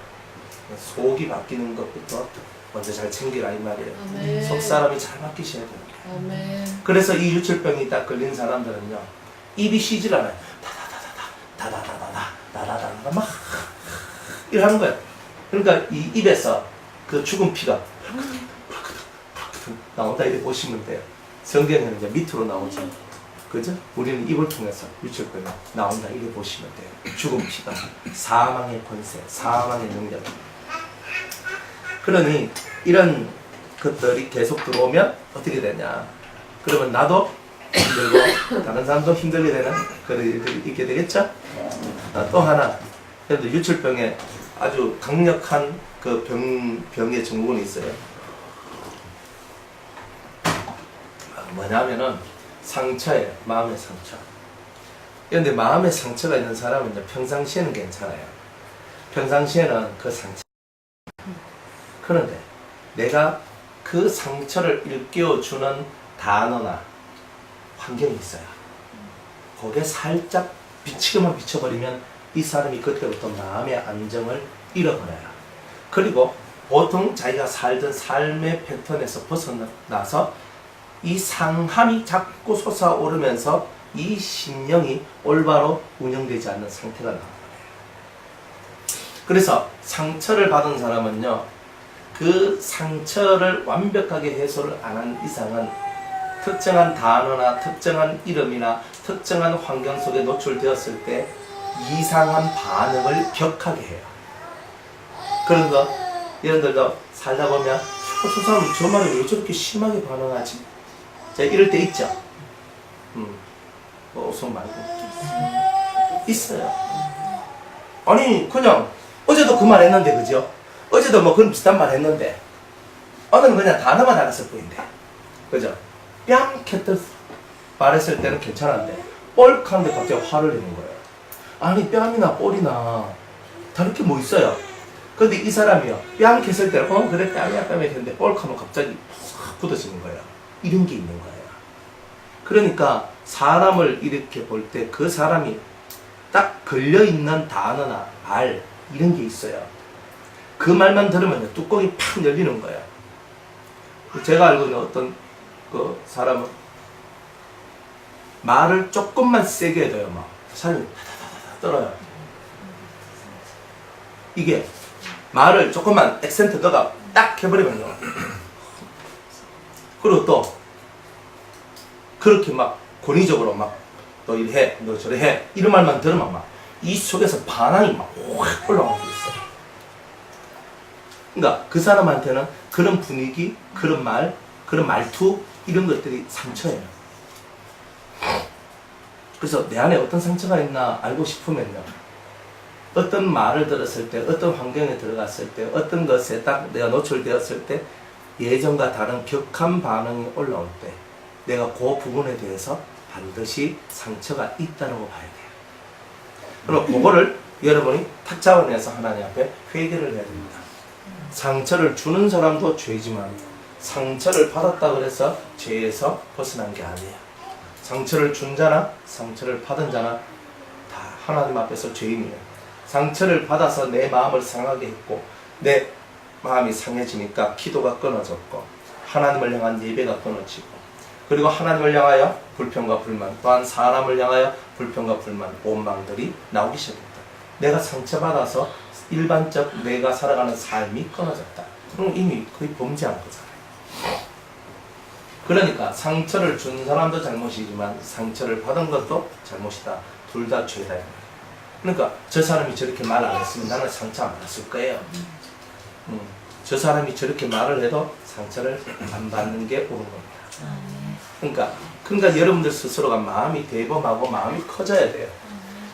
속이 바뀌는 것부터 먼저 잘 챙기라 이 말이에요. 아멘. 속 사람이 잘 바뀌셔야 돼요. 아멘. 그래서 이 유출병이 딱 걸린 사람들은요 입이 쉬질 않아요. 다다다다다 막 이러는 거예요. 그러니까 이 입에서 그 죽은 피가 나온다 이렇게 보시면 돼요. 성경에는 이제 밑으로 나오죠. 그죠? 우리는 입을 통해서 유출병이 나온다 이렇게 보시면 돼요. 죽은 피가 사망의 권세, 사망의 능력. 그러니 이런 것들이 계속 들어오면 어떻게 되냐? 그러면 나도 힘들고 다른 사람도 힘들게 되는 그런 일들이 있게 되겠죠? 또 하나, 유출병에 아주 강력한 그 병의 증후군이 있어요. 뭐냐면은 상처예요. 마음의 상처. 그런데 마음의 상처가 있는 사람은 평상시에는 괜찮아요. 평상시에는 그 상처. 그런데 내가 그 상처를 일깨워주는 단어나 환경이 있어요. 거기에 살짝 비치기만 비춰버리면 이 사람이 그때부터 마음의 안정을 잃어버려요. 그리고 보통 자기가 살던 삶의 패턴에서 벗어나서 이 상함이 자꾸 솟아오르면서 이 심령이 올바로 운영되지 않는 상태가 나와요. 그래서 상처를 받은 사람은요, 그 상처를 완벽하게 해소를 안 한 이상은 특정한 단어나 특정한 이름이나 특정한 환경 속에 노출되었을 때 이상한 반응을 격하게 해요. 그런 거 여러분들도 살다 보면 저 사람 저 말에 왜 저렇게 심하게 반응하지? 자, 이럴 때 있죠? 웃음 말고 있어요. 아니 그냥 어제도 그 말 했는데, 그죠? 어제도 뭐 그런 비슷한 말 했는데, 오늘은 그냥 단어만 달았을 뿐인데, 그죠? 뺨캐듯 말했을 때는 괜찮았는데, 뻘카는데 갑자기 화를 내는 거예요. 아니, 뺨이나 뻘이나 다를 게 뭐 있어요? 근데 이 사람이요, 뺨 캤을 때는, 그래, 뺨이야, 뺨이야 했는데, 뻘카면 갑자기 확 굳어지는 거예요. 이런 게 있는 거예요. 그러니까, 사람을 이렇게 볼 때 그 사람이 딱 걸려있는 단어나 말, 이런 게 있어요. 그 말만 들으면 뚜껑이 팍 열리는 거예요. 제가 알고 있는 어떤 그 사람은 말을 조금만 세게 해도요, 막 사람이 떨어요. 이게 말을 조금만 액센트 너가 딱 해버리면요. 그리고 또 그렇게 막 권위적으로 막 너 이래, 너 저래 해, 이런 말만 들으면 막 이 속에서 반항이 막 확 올라오고 있어요. 그러니까 그 사람한테는 그런 분위기, 그런 말, 그런 말투, 이런 것들이 상처예요. 그래서 내 안에 어떤 상처가 있나 알고 싶으면요, 어떤 말을 들었을 때, 어떤 환경에 들어갔을 때, 어떤 것에 딱 내가 노출되었을 때 예전과 다른 격한 반응이 올라올 때 내가 그 부분에 대해서 반드시 상처가 있다고 봐야 돼요. 그럼 그거를 여러분이 탁 잡아내서 하나님 앞에 회개를 해야 됩니다. 상처를 주는 사람도 죄지만 상처를 받았다 그래서 죄에서 벗어난 게 아니에요. 상처를 준 자나 상처를 받은 자나 다 하나님 앞에서 죄인이에요. 상처를 받아서 내 마음을 상하게 했고 내 마음이 상해지니까 기도가 끊어졌고 하나님을 향한 예배가 끊어지고 그리고 하나님을 향하여 불평과 불만, 또한 사람을 향하여 불평과 불만, 원망들이 나오기 시작합니다. 내가 상처받아서 일반적 내가 살아가는 삶이 끊어졌다. 그럼 이미 거의 범죄한 거잖아요. 그러니까 상처를 준 사람도 잘못이지만 상처를 받은 것도 잘못이다. 둘 다 죄다. 그러니까 저 사람이 저렇게 말 안 했으면 나는 상처 안 받았을 거예요. 저 사람이 저렇게 말을 해도 상처를 안 받는 게 옳은 겁니다. 그러니까 여러분들 스스로가 마음이 대범하고 마음이 커져야 돼요.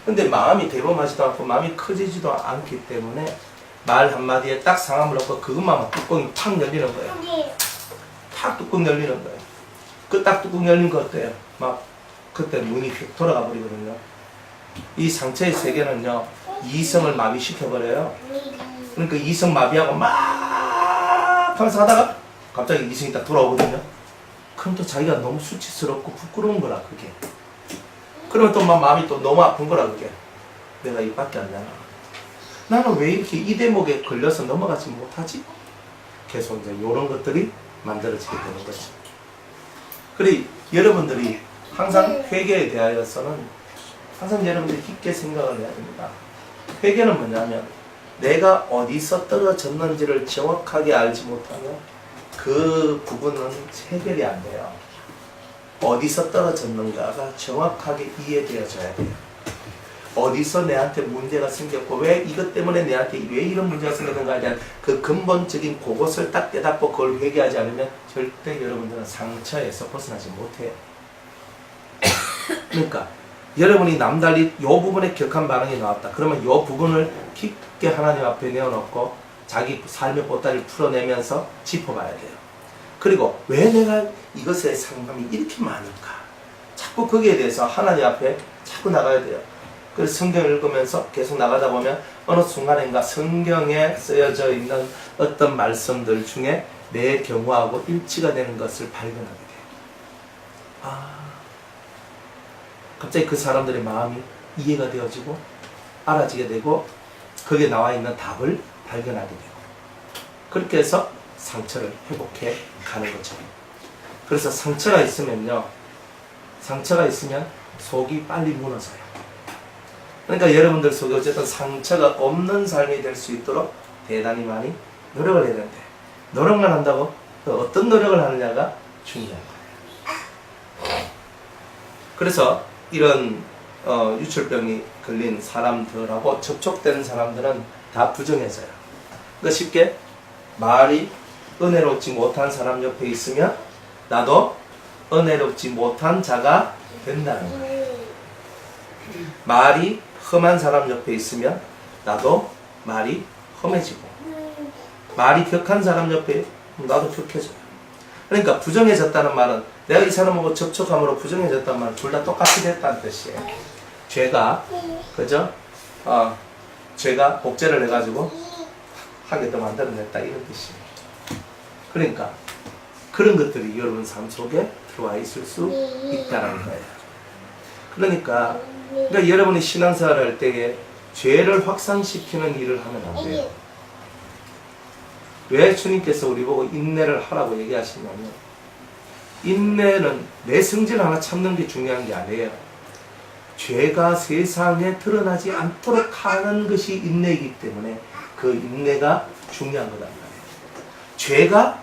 근데 마음이 대범하지도 않고 마음이 커지지도 않기 때문에 말 한마디에 딱 상함을 넣고 그것만 뚜껑이 팍 열리는 거예요. 탁 뚜껑 열리는 거예요. 그 딱 뚜껑 열린 거 어때요? 막 그때 눈이 휙 돌아가 버리거든요. 이 상처의 세계는요, 이성을 마비시켜버려요. 그러니까 이성 마비하고 막 하면서 하다가 갑자기 이성이 딱 돌아오거든요. 그럼 또 자기가 너무 수치스럽고 부끄러운 거라, 그게. 그러면 또 막 마음이 또 너무 아픈 거라, 그게. 내가 이밖에 안 나나. 나는 왜 이렇게 이 대목에 걸려서 넘어가지 못하지? 계속 이제 이런 것들이 만들어지게 되는 거죠. 그래, 여러분들이 항상 회개에 대하여서는 항상 여러분들이 깊게 생각을 해야 됩니다. 회개는 뭐냐면 내가 어디서 떨어졌는지를 정확하게 알지 못하면 그 부분은 해결이 안 돼요. 어디서 떨어졌는가가 정확하게 이해되어져야 돼요. 어디서 내한테 문제가 생겼고 왜 이것 때문에 내한테 왜 이런 문제가 생겼는가에 대한 그 근본적인 그것을 딱 깨닫고 그걸 회개하지 않으면 절대 여러분들은 상처에서 벗어나지 못해요. 그러니까 여러분이 남달리 이 부분에 격한 반응이 나왔다. 그러면 이 부분을 깊게 하나님 앞에 내어놓고 자기 삶의 보따리를 풀어내면서 짚어봐야 돼요. 그리고 왜 내가 이것에 상담이 이렇게 많을까? 자꾸 거기에 대해서 하나님 앞에 자꾸 나가야 돼요. 그래서 성경을 읽으면서 계속 나가다 보면 어느 순간인가 성경에 쓰여져 있는 어떤 말씀들 중에 내 경우하고 일치가 되는 것을 발견하게 돼요. 갑자기 그 사람들의 마음이 이해가 되어지고 알아지게 되고 거기에 나와 있는 답을 발견하게 되고 그렇게 해서 상처를 회복해 가는 거죠. 그래서 상처가 있으면요, 상처가 있으면 속이 빨리 무너져요. 그러니까 여러분들 속에 어쨌든 상처가 없는 삶이 될 수 있도록 대단히 많이 노력을 해야 되는데 노력만 한다고 또 어떤 노력을 하느냐가 중요한 거예요. 그래서 이런 유출병이 걸린 사람들하고 접촉되는 사람들은 다 부정해져요. 그러니까 쉽게 말이 은혜롭지 못한 사람 옆에 있으면 나도 은혜롭지 못한 자가 된다는 거예요. 말이 험한 사람 옆에 있으면 나도 말이 험해지고, 말이 격한 사람 옆에 나도 격해져요. 그러니까 부정해졌다는 말은 내가 이 사람하고 접촉함으로 부정해졌다는 말은 둘 다 똑같이 됐다는 뜻이에요. 죄가, 그죠? 죄가 복제를 해가지고 하게 더 만들어냈다 이런 뜻이에요. 그러니까 그런 것들이 여러분 삶 속에 들어와 있을 수 있다는 거예요. 그러니까 여러분이 신앙생활을 할 때에 죄를 확산시키는 일을 하면 안 돼요. 왜 주님께서 우리 보고 인내를 하라고 얘기하시냐면, 인내는 내 성질 하나 참는 게 중요한 게 아니에요. 죄가 세상에 드러나지 않도록 하는 것이 인내이기 때문에 그 인내가 중요한 거란 말이에요. 죄가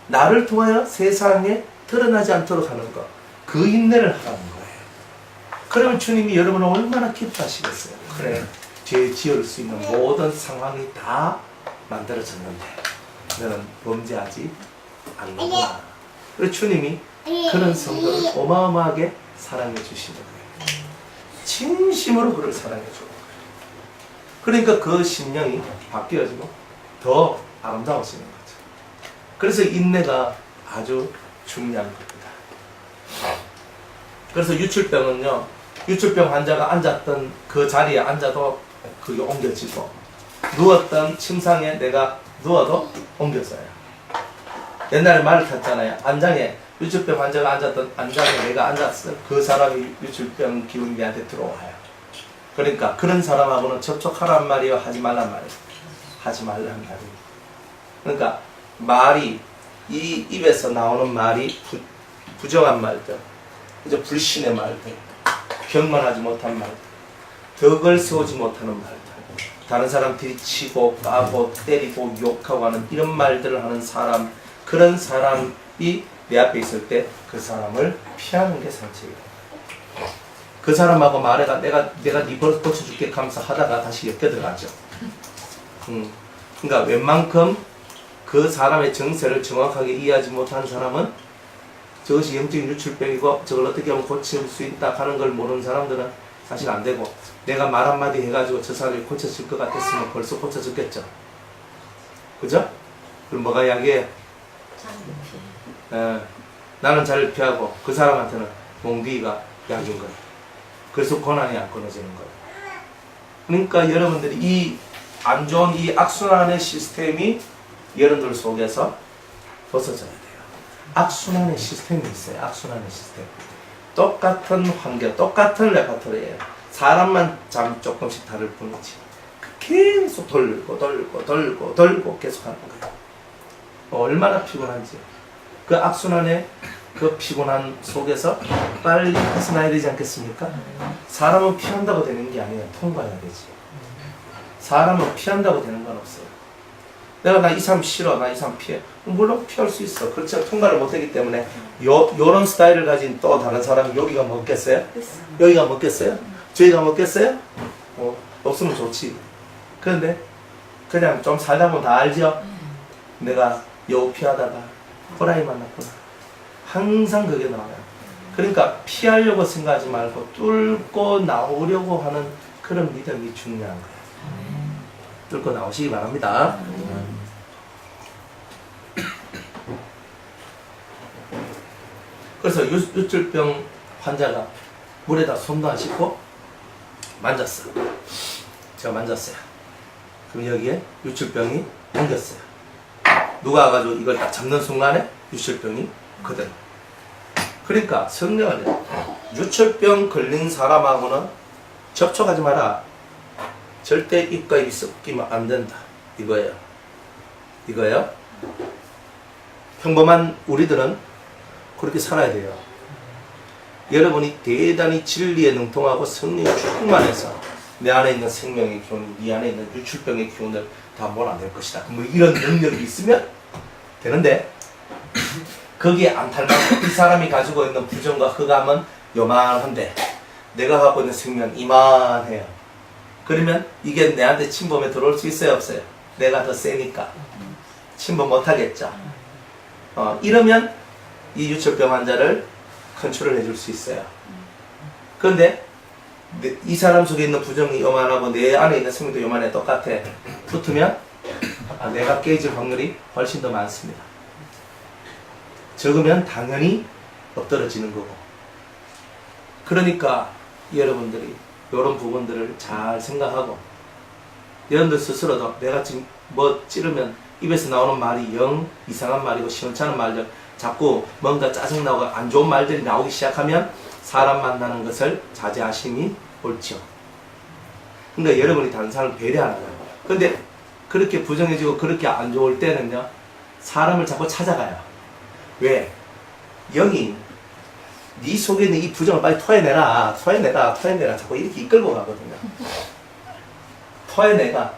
나를 통하여 세상에 드러나지 않도록 하는 것, 그 인내를 하라는 거예요. 그러면 주님이 여러분을 얼마나 기뻐하시겠어요. 그래, 죄 지을 수 있는 모든 상황이 다 만들어졌는데 너는 범죄하지 않는구나. 그래서 주님이 그런 성도를 어마어마하게 사랑해 주시는 거예요. 진심으로 그를 사랑해 주는 거예요. 그러니까 그 심령이 바뀌어지고 더 아름다워지는 거죠. 그래서 인내가 아주 중요한 겁니다. 그래서 유출병은요, 유출병 환자가 앉았던 그 자리에 앉아도 그게 옮겨지고, 누웠던 침상에 내가 누워도 옮겨져요. 옛날에 말을 탔잖아요. 안장에, 유출병 환자가 앉았던 안장에 내가 앉았어. 그 사람이 유출병 기운이 내한테 들어와요. 그러니까 그런 사람하고는 접촉하란 말이요, 하지 말란 말이에요. 하지 말란 말이에요. 그러니까 말이, 이 입에서 나오는 말이 부정한 말들, 그죠? 불신의 말들, 경건하지 못한 말들, 덕을 세우지 못하는 말들, 다른 사람 들이치고 까고 때리고 욕하고 하는 이런 말들을 하는 사람, 그런 사람이 내 앞에 있을 때 그 사람을 피하는 게 상책이에요. 그 사람하고 말해가 내가 네 버릇 고쳐줄게 하면서 하다가 다시 엮여 들어가죠. 그러니까 웬만큼 그 사람의 정세를 정확하게 이해하지 못한 사람은 저것이 영적인 유출병이고 저걸 어떻게 하면 고칠 수 있다 하는 걸 모르는 사람들은 사실 안 되고, 내가 말 한마디 해가지고 저 사람이 고쳐질 것 같았으면 벌써 고쳐졌겠죠. 그죠? 그럼 뭐가 이야기해? 나는 자를 피하고 그 사람한테는 몽디가 약인 거예요. 그래서 고난이 안 끊어지는 거예요. 그러니까 여러분들이 이 안 좋은 이 악순환의 시스템이 여러분들 속에서 벗어져야 돼요. 악순환의 시스템이 있어요. 악순환의 시스템. 똑같은 환경, 똑같은 레파토리예요. 사람만 조금씩 다를 뿐이지. 계속 돌고 계속 하는 거예요. 얼마나 피곤한지. 그 악순환의 그 피곤한 속에서 빨리 벗어나야 되지 않겠습니까? 사람은 피한다고 되는 게 아니에요. 통과해야 되지. 사람은 피한다고 되는 건 없어요. 내가 나 이 사람 싫어, 나 이 사람 피해. 물론 피할 수 있어. 그렇지만 통과를 못하기 때문에 요런 스타일을 가진 또 다른 사람이 여기가 먹겠어요? 여기가 먹겠어요? 저희가 먹겠어요? 없으면 좋지. 그런데 그냥 좀 살다 보면 다 알죠? 내가 요 피하다가 호랑이 만났구나. 항상 그게 나와요. 그러니까 피하려고 생각하지 말고 뚫고 나오려고 하는 그런 믿음이 중요한 거예요. 뚫고 나오시기 바랍니다. 그래서 유출병 환자가 물에다 손도 안 씻고 만졌어. 제가 만졌어요. 그럼 여기에 유출병이 옮겼어요. 누가 와가지고 이걸 딱 잡는 순간에 유출병이 그대로. 그러니까 성령을 유출병 걸린 사람하고는 접촉하지 마라. 절대 입과 입이 섞이면 안 된다. 이거예요. 평범한 우리들은 그렇게 살아야 돼요. 여러분이 대단히 진리에 능통하고 성령의 충만해서 내 안에 있는 생명의 기운이 네 안에 있는 유출병의 기운을 다 몰아낼 것이다. 뭐 이런 능력이 있으면 되는데, 거기에 안 탈만큼 이 사람이 가지고 있는 부정과 흑암은 요만한데 내가 갖고 있는 생명은 이만해요. 그러면 이게 내한테 침범에 들어올 수 있어요, 없어요? 내가 더 세니까 침범 못하겠죠. 이러면 이 유출병 환자를 컨트롤 해줄 수 있어요. 그런데 이 사람 속에 있는 부정이 요만하고 내 안에 있는 생명도 요만해 똑같아. 붙으면 내가 깨질 확률이 훨씬 더 많습니다. 적으면 당연히 엎드러지는 거고. 그러니까 여러분들이 이런 부분들을 잘 생각하고 여러분들 스스로도 내가 지금 뭐 찌르면 입에서 나오는 말이 영 이상한 말이고 시원찮은 말들 자꾸 뭔가 짜증나고 안 좋은 말들이 나오기 시작하면 사람 만나는 것을 자제하심이 옳죠. 그러니까 여러분이 다른 사람을 배려하는 거예요. 근데 그렇게 부정해지고 그렇게 안 좋을 때는요 사람을 자꾸 찾아가요. 왜? 영이 네 속에 있는 이 부정을 빨리 토해내라 자꾸 이렇게 이끌고 가거든요. 토해내가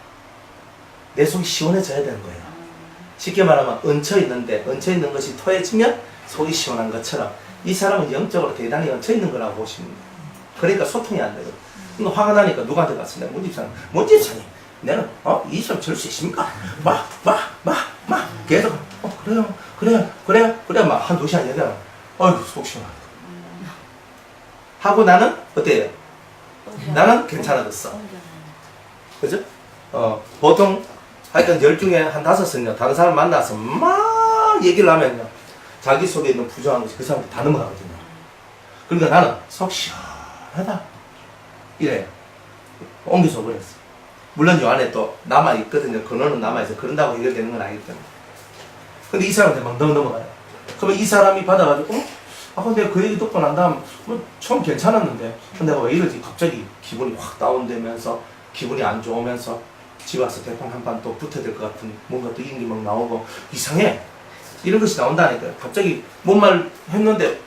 내 속이 시원해져야 되는 거예요. 쉽게 말하면 얹혀있는 것이 토해지면 속이 시원한 것처럼 이 사람은 영적으로 대단히 얹혀있는 거라고 보시면 돼요. 그러니까 소통이 안 되거든요. 그러니까 화가 나니까 누구한테 갔어? 내가 문 집사님 내는 이 시험 질 수 있습니까? 계속 그래요 막 한두 시간 얘기하면 어휴 속 시원하다 하고 나는 어때요? 나는 괜찮아졌어. 그죠? 보통 하여튼 10중에 한 5은요 다른 사람 만나서 막 얘기를 하면요 자기 속에 있는 부정한 것이 그 사람한테 다 넘어가거든요. 그러니까 나는 속 시원하다 이래요. 옮겨서 버렸어. 물론 요 안에 또 남아있거든요. 근원은 남아있어. 그런다고 해결되는 건 아니기 때문에. 근데 이 사람한테 막 넘어가요. 그러면 이 사람이 받아가지고 근데 그 얘기 듣고 난 다음 처음 괜찮았는데 내가 왜 이러지? 갑자기 기분이 확 다운되면서 기분이 안 좋으면서 집에 와서 대판 한 판 또 붙어야 될 것 같은 뭔가 또 인기 막 나오고 이상해. 이런 것이 나온다니까. 갑자기 뭔 말 했는데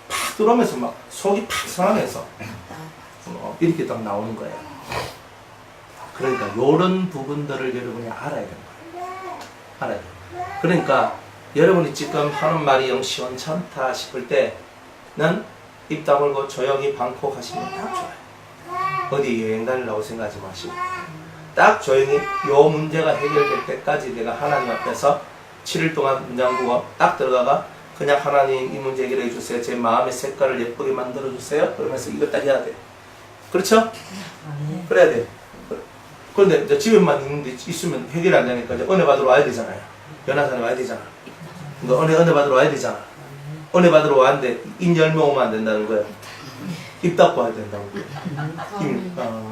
팍 들어오면서 막 속이 팍 상하면서 이렇게 딱 나오는 거예요. 그러니까 요런 부분들을 여러분이 알아야 되는 거예요. 알아야 돼요. 그러니까 여러분이 지금 하는 말이 영 시원찮다 싶을 때는 입 다물고 조용히 방콕하시면 딱 좋아요. 어디 여행 다니려고 생각하지 마시고 딱 조용히 요 문제가 해결될 때까지 내가 하나님 앞에서 7일 동안 문장국어 딱 들어가가 그냥 하나님 이 문제 해결해 주세요. 제 마음의 색깔을 예쁘게 만들어 주세요. 그러면서 이거 딱 해야 돼. 그렇죠? 그래야 돼. 그런데 이제 집에만 있으면 해결이 안 되니까 이제 은혜 받으러 와야 되잖아요. 연화산에 와야 되잖아. 그러니까 은혜 받으러 와야 되잖아. 은혜 받으러 왔는데 입 열면 오면 안 된다는 거예요. 입 닫고 와야 된다고.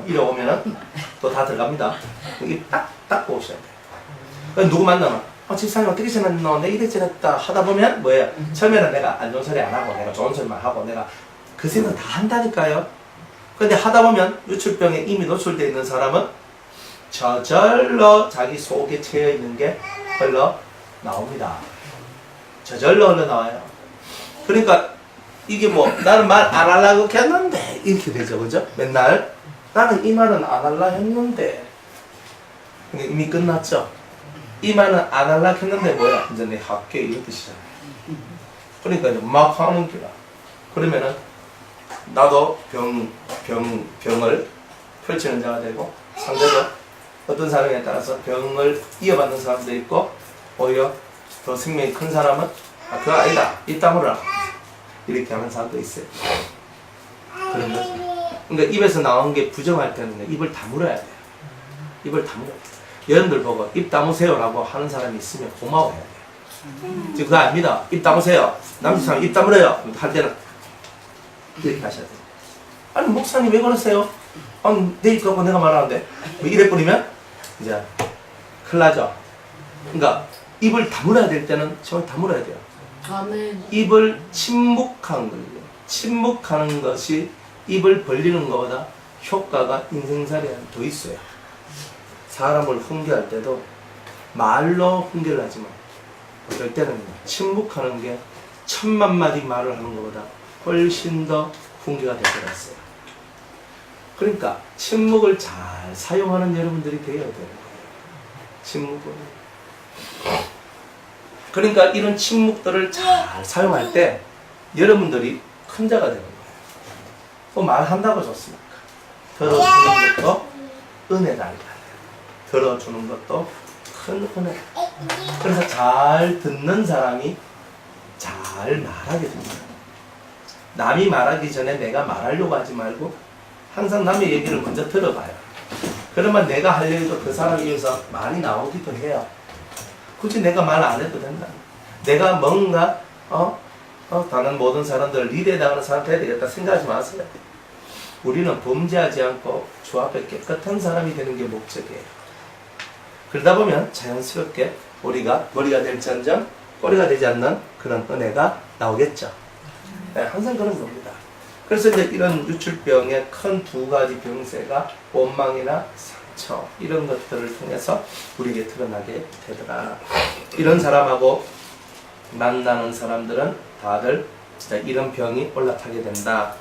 이래 오면은 또 다 들어갑니다. 입 딱 닫고 오셔야 돼요. 누구 만나면 집사님 어떻게 지냈노? 내 이래 지냈다 하다 보면 뭐예요? 처음에는 내가 안 좋은 소리 안 하고 내가 좋은 소리만 하고 내가 그 생각 다 한다니까요. 근데 하다 보면 유출병에 이미 노출되어 있는 사람은 저절로 자기 속에 채여 있는 게 흘러 나옵니다. 저절로 흘러 나와요. 그러니까 이게 뭐 나는 말 안 하려고 했는데 이렇게 되죠, 그죠? 맨날 나는 이 말은 안 하려고 했는데 이미 끝났죠. 이 말은 안 하려고 했는데 뭐야? 이제 내 합계 이런 뜻이잖아요. 그러니까 이제 막 하는 거야. 그러면은 나도 병을 펼치는 자가 되고 상대도 어떤 사람에 따라서 병을 이어받는 사람도 있고 오히려 더 생명이 큰 사람은 그거 아니다. 입 다물어라. 이렇게 하는 사람도 있어요. 그런 거죠. 그러니까 입에서 나온 게 부정할 때는 입을 다물어야 돼요. 입을 다물어야 돼요. 여러분들 보고 입 다무세요라고 하는 사람이 있으면 고마워해야 돼요. 지금 그거 아닙니다. 입 다무세요. 남자 사람 입 다물어요. 할 때는 이렇게 하셔야 돼요. 아니 목사님 왜 그러세요? 내 입 갖고 내가 말하는데 뭐 이래 버리면 이제 큰일 나죠. 그러니까 입을 다물어야 될 때는 정말 다물어야 돼요. 아멘. 입을 침묵하는 거예요. 침묵하는 것이 입을 벌리는 것보다 효과가 인생살이에 더 있어요. 사람을 훈계할 때도 말로 훈계를 하지만 어떨 때는 침묵하는 게 1000만 마디 말을 하는 것보다 훨씬 더 훈계가 될 것 같아요. 그러니까 침묵을 잘 사용하는 여러분들이 되어야 되는 거예요. 침묵을. 그러니까 이런 침묵들을 잘 사용할 때 여러분들이 큰 자가 되는 거예요. 또 말한다고 좋습니까? 들어주는 것도 은혜다. 들어주는 것도 큰 은혜. 그래서 잘 듣는 사람이 잘 말하게 됩니다. 남이 말하기 전에 내가 말하려고 하지 말고 항상 남의 얘기를 먼저 들어봐요. 그러면 내가 할 얘기도 그 사람에 의해서 많이 나오기도 해요. 굳이 내가 말 안 해도 된다. 내가 뭔가 다른 모든 사람들 리드에 나가는 사람 돼야 되겠다 생각하지 마세요. 우리는 범죄하지 않고 주 앞에 깨끗한 사람이 되는 게 목적이에요. 그러다 보면 자연스럽게 우리가 머리가 될지언정 꼬리가 되지 않는 그런 은혜가 나오겠죠. 네, 항상 그런 겁니다. 그래서 이제 이런 유출병의 큰 두 가지 병세가 원망이나 상처 이런 것들을 통해서 우리에게 드러나게 되더라. 이런 사람하고 만나는 사람들은 다들 진짜 이런 병이 올라타게 된다.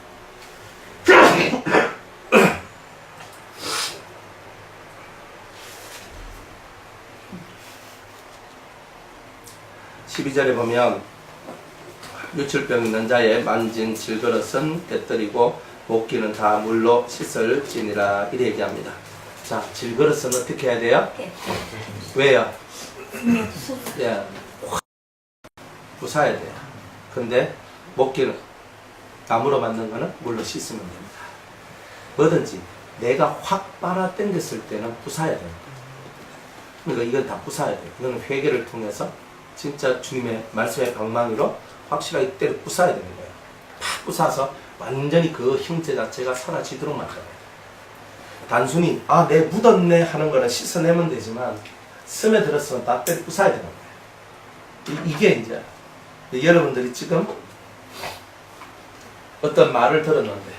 12절에 보면 유출병 있는 자의 만진 질그릇은 깨뜨리고 목기는 다 물로 씻을지니라 이렇게 얘기합니다. 자, 질그릇은 어떻게 해야 돼요? 왜요? 예, 부사야 돼요. 근데 목기는 나무로 만든 거는 물로 씻으면 됩니다. 뭐든지 내가 확 빨아 당겼을 때는 부사야 돼요. 그러니까 이건 다 부사야 돼요. 이건 회개를 통해서 진짜 주님의 말씀의 방망이로 확실하게 이때를 부사야 되는 거예요. 팍 부사서 완전히 그 형체 자체가 사라지도록 만들어요. 단순히 내 묻었네 하는 거는 씻어내면 되지만 스며들었으면 다 때려 부사야 되는 거예요. 이게 이제 여러분들이 지금 어떤 말을 들었는데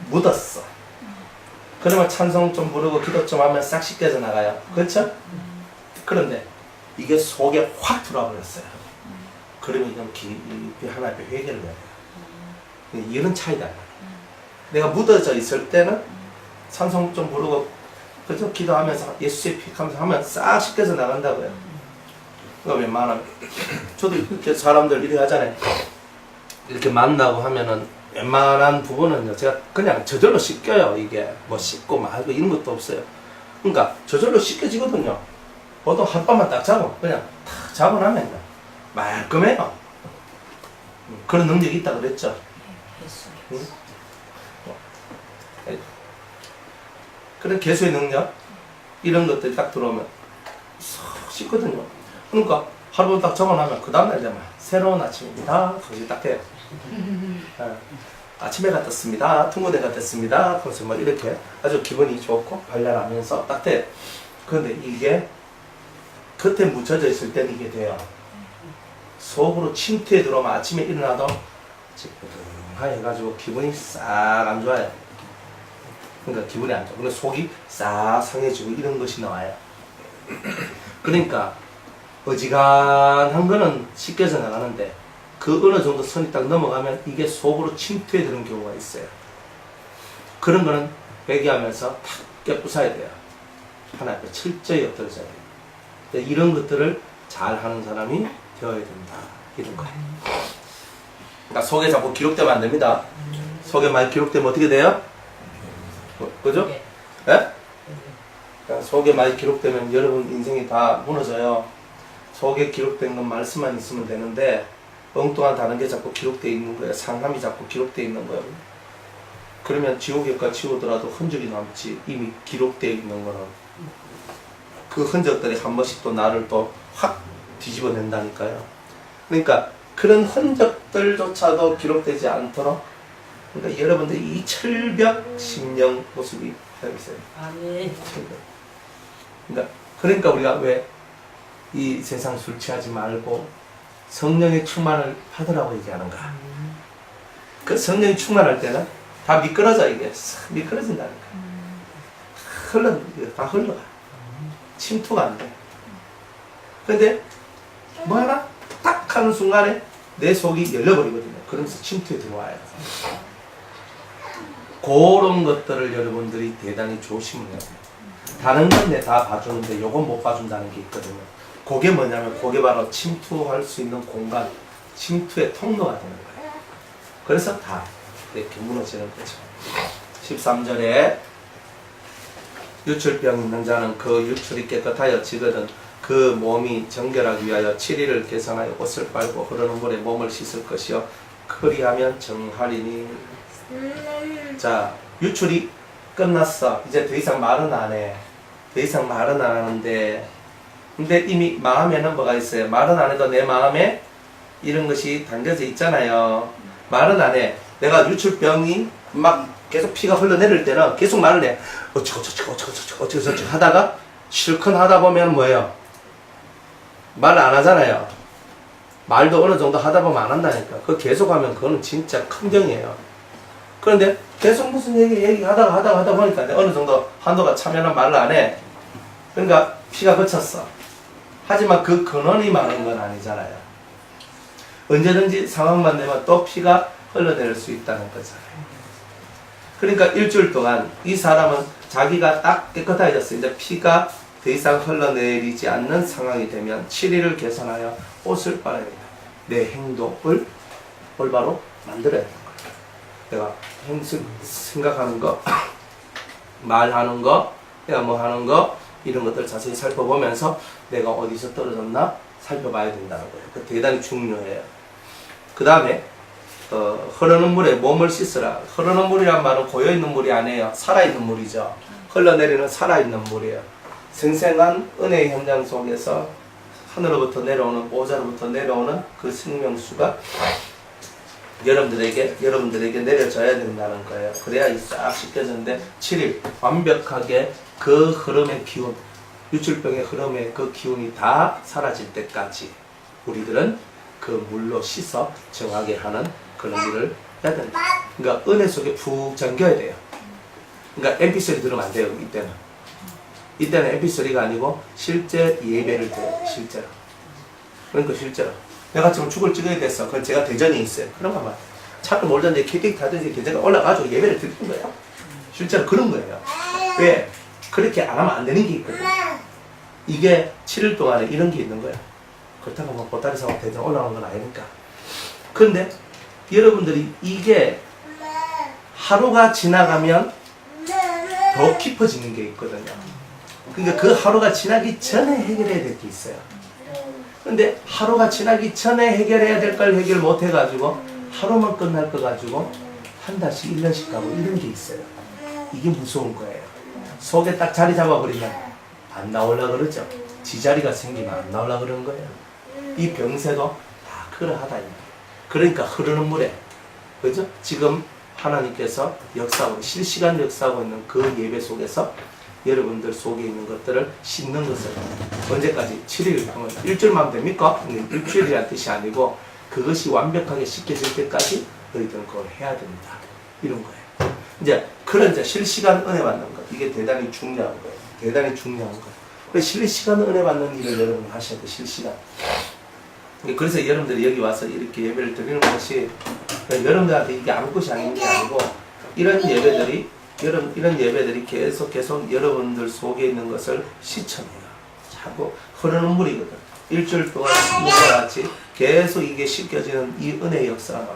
묻었어. 그러면 찬송 좀 부르고 기도 좀 하면 싹 씻겨져 나가요. 그렇죠? 그런데 이게 속에 확 들어와 버렸어요. 그러면 이건 하나님의 회개를 해야 돼요. 이런 차이다. 내가 묻어져 있을 때는 찬송 좀 부르고 그저 기도하면서 예수의 피 하면서 하면 싹 씻겨져 나간다고요. 그러니까 웬만하면 저도 이렇게 사람들 이렇게 하잖아요. 이렇게 만나고 하면은 웬만한 부분은요 제가 그냥 저절로 씻겨요. 이게 뭐 씻고 말고 이런 것도 없어요. 그러니까 저절로 씻겨지거든요. 보통 한밤만 딱 자고 그냥 탁 자고 나면 말끔해요. 그런 능력이 있다 그랬죠. 응? 그런 개수의 능력 이런 것들이 딱 들어오면 싹 씻거든요. 그러니까 하루 딱 적어놓으면 그 다음날 되면 새로운 아침입니다. 거기 딱 해요. 아침에 같았습니다. 퉁고대 같았습니다. 그래서 뭐 이렇게 아주 기분이 좋고 발랄하면서 딱 돼요. 그런데 이게 겉에 묻혀져 있을 때는 이게 돼요. 속으로 침투에 들어오면 아침에 일어나도 찌뿌둥하게 해가지고 기분이 싹 안 좋아요. 그러니까 기분이 안 좋아. 그러니까 속이 싹 상해지고 이런 것이 나와요. 그러니까 어지간한 거는 씻겨져 나가는데 그 어느 정도 선이 딱 넘어가면 이게 속으로 침투해 드는 경우가 있어요. 그런 거는 회개하면서 탁 깨부숴야 돼요. 하나님 앞에 철저히 엎드려져야 돼요. 이런 것들을 잘 하는 사람이 되어야 된다. 이런 거예요. 그러니까 속에 자꾸 기록되면 안 됩니다. 속에 많이 기록되면 어떻게 돼요? 그죠? 예? 그러니까 속에 많이 기록되면 여러분 인생이 다 무너져요. 속에 기록된 건 말씀만 있으면 되는데 엉뚱한 다른 게 자꾸 기록되어 있는 거예요. 상함이 자꾸 기록되어 있는 거예요. 그러면 지옥에까 지우더라도 흔적이 남지. 이미 기록되어 있는 거는 그 흔적들이 한 번씩 또 나를 또 확 뒤집어낸다니까요. 그러니까 그런 흔적들조차도 기록되지 않도록 그러니까 여러분들이 이 철벽 심령 모습이 되어 있어요. 아멘. 그러니까 우리가 왜 이 세상 술 취하지 말고 성령의 충만을 받으라고 얘기하는가. 그 성령이 충만할 때는 다 미끄러져. 이게 미끄러진다니까. 다 흘러가. 침투가 안 돼. 근데 뭐 하나 딱 하는 순간에 내 속이 열려버리거든요. 그러면서 침투에 들어와요. 그런 것들을 여러분들이 대단히 조심을 해야 돼요. 다른 건 내 다 봐주는데 요건 못 봐준다는 게 있거든요. 그게 뭐냐면 그게 바로 침투할 수 있는 공간, 침투의 통로가 되는 거예요. 그래서 다 이렇게 무너지는 거죠. 13절에 유출병 있는 자는 그 유출이 깨끗하여 지거든 그 몸이 정결하기 위하여 7일을 계산하여 옷을 빨고 흐르는 물에 몸을 씻을 것이요 그리하면 정하리니. 자, 유출이 끝났어. 이제 더 이상 말은 안 해. 더 이상 말은 안 하는데, 근데 이미 마음에는 뭐가 있어요? 말은 안 해도 내 마음에 이런 것이 담겨져 있잖아요. 말은 안 해. 내가 유출병이 막 계속 피가 흘러내릴 때는 계속 말을 해. 어쩌고 하다가 실컷 하다 보면 뭐예요? 말 안 하잖아요. 말도 어느 정도 하다 보면 안 한다니까. 그거 계속 하면 그거는 진짜 큰 병이에요. 그런데 계속 무슨 얘기 하다 보니까 어느 정도 한도가 차면은 말을 안 해. 그러니까 피가 그쳤어. 하지만 그 근원이 많은 건 아니잖아요. 언제든지 상황만 되면 또 피가 흘러내릴 수 있다는 거잖아요. 그러니까 일주일 동안 이 사람은 자기가 딱 깨끗해졌어요. 이제 피가 더 이상 흘러내리지 않는 상황이 되면 7일을 개선하여 옷을 빨아야 됩니다. 내 행동을 올바로 만들어야 되는 거예요. 내가 생각하는 거, 말하는 거, 내가 뭐 하는 거, 이런 것들을 자세히 살펴보면서 내가 어디서 떨어졌나 살펴봐야 된다는 거예요. 그 대단히 중요해요. 그 다음에 흐르는 물에 몸을 씻으라. 흐르는 물이란 말은 고여있는 물이 아니에요. 살아있는 물이죠. 흘러내리는 살아있는 물이에요. 생생한 은혜의 현장 속에서 하늘로부터 내려오는, 보좌로부터 내려오는 그 생명수가 여러분들에게 내려져야 된다는 거예요. 그래야 이 싹 씻겨졌는데 7일 완벽하게 그 흐름의 기운, 유출병의 흐름의 그 기운이 다 사라질 때까지 우리들은 그 물로 씻어 정하게 하는 그런 일을 해야 된다. 그러니까 은혜 속에 푹 잠겨야 돼요. 그러니까 mp3 들으면 안 돼요. 이때는 mp3가 아니고 실제 예배를 드려요. 실제로. 그러니까 실제로 내가 지금 죽을 찍어야 됐어. 그건 제가 대전에 있어요. 그런가 봐. 차를 몰던지 캐릭 타든지 대전에 올라가지고 예배를 드리는 거예요. 실제로 그런 거예요. 왜? 그렇게 안 하면 안 되는 게 있거든. 이게 7일 동안에 이런 게 있는 거야. 그렇다고 뭐 보따리 사고 대전 올라가는 건 아니니까. 그런데 여러분들이 이게 하루가 지나가면 더 깊어지는 게 있거든요. 그러니까 그 하루가 지나기 전에 해결해야 될 게 있어요. 근데 하루가 지나기 전에 해결해야 될 걸 해결 못 해가지고 하루만 끝날 거 가지고 한 달씩 1년씩 가고 이런 게 있어요. 이게 무서운 거예요. 속에 딱 자리 잡아버리면 안 나오려고 그러죠. 지자리가 생기면 안 나오려고 그러는 거예요. 이 병세도 다 그러하다. 그러니까 흐르는 물에, 그죠? 지금 하나님께서 역사하고, 실시간 역사하고 있는 그 예배 속에서 여러분들 속에 있는 것들을 씻는 것을 언제까지? 7일 하면 일주일만 됩니까? 일주일이란 뜻이 아니고 그것이 완벽하게 씻겨질 때까지 너희들은 그걸 해야 됩니다. 이런 거예요. 이제 그런 이제 실시간 은혜 받는 것, 이게 대단히 중요한 거예요. 대단히 중요한 거예요. 실시간 은혜 받는 일을 여러분 하셔야 돼요. 실시간. 그래서 여러분들이 여기 와서 이렇게 예배를 드리는 것이 여러분들한테 이게 아무것이 아닌 게 아니고 이런 예배들이 계속 여러분들 속에 있는 것을 씻어내요. 자꾸 흐르는 물이거든. 일주일 동안 물과 같이 계속 이게 씻겨지는 이 은혜의 역사가.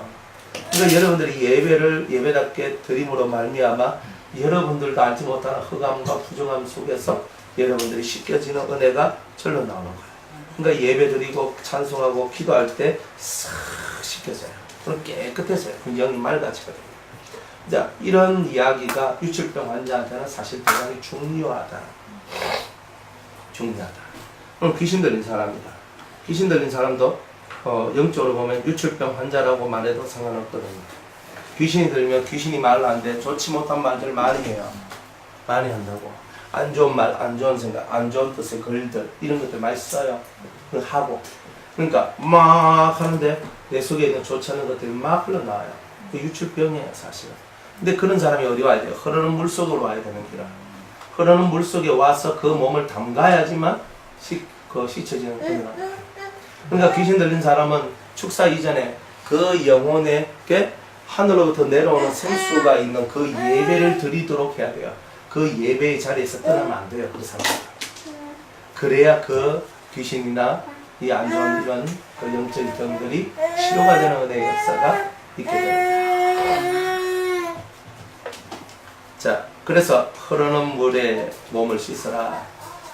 그러니까 여러분들이 예배를 예배답게 드림으로 말미암아 여러분들도 알지 못하는 흑암과 부정함 속에서 여러분들이 씻겨지는 은혜가 절로 나오는 거예요. 그러니까 예배 드리고 찬송하고 기도할 때 싹 씻겨져요. 그럼 깨끗해져요. 영이 맑아지거든요. 자, 이런 이야기가 유출병 환자한테는 사실 대단히 중요하다. 그럼 귀신 들린 사람이다. 귀신 들린 사람도 영적으로 보면 유출병 환자라고 말해도 상관없거든요. 귀신이 들면 귀신이 말을 하는데 좋지 못한 말들 많이 해요. 많이 한다고. 안 좋은 말, 안 좋은 생각, 안 좋은 뜻의 글들 이런 것들 많이 써요. 하고. 그러니까 막 하는데 내 속에 있는 좋지 않은 것들이 막 흘러나와요. 그 유출병이에요, 사실은. 근데 그런 사람이 어디 와야 돼요? 흐르는 물 속으로 와야 되는 기라. 흐르는 물 속에 와서 그 몸을 담가야지만 씻어지는 거예요. 그러니까 귀신 들린 사람은 축사 이전에 그 영혼에게 하늘로부터 내려오는 생수가 있는 그 예배를 드리도록 해야 돼요. 그 예배의 자리에서 떠나면 안 돼요. 그 사람. 그래야 그 귀신이나 이 안 좋은 이런 그 영적인 병들이 치료가 되는 은혜의 역사가 있게 됩니다. 자, 그래서 흐르는 물에 몸을 씻어라.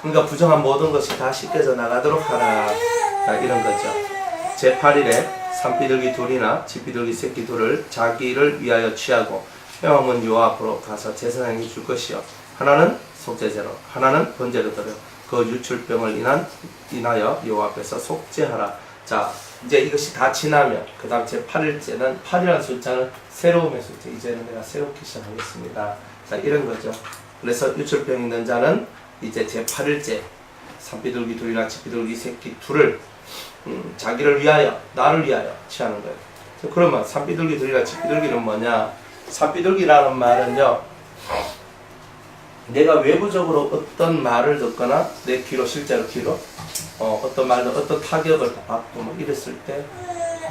그러니까 부정한 모든 것이 다 씻겨져 나가도록 하라. 자, 이런 거죠. 제8일에 산비둘기 둘이나 집비둘기 새끼 둘을 자기를 위하여 취하고 회막문 여호와 앞으로 가서 제사장에게 줄 것이요 하나는 속죄제로 하나는 번제로 드려 그 유출병을 인하여 여호와 앞에서 속죄하라. 자, 이제 이것이 다 지나면 그 다음 제8일째는 8이라는 숫자는 새로움의 숫자. 이제는 내가 새롭게 시작하겠습니다. 자, 이런 거죠. 그래서 유출병 있는 자는 이제 제8일째 산비둘기 둘이나 집비둘기 새끼 둘을 자기를 위하여 나를 위하여 취하는 거예요. 그러면 산비둘기 둘이나 집비둘기는 뭐냐? 산비둘기라는 말은요, 내가 외부적으로 어떤 말을 듣거나 내 귀로 실제로 귀로 어떤 말도 어떤 타격을 받고 뭐 이랬을 때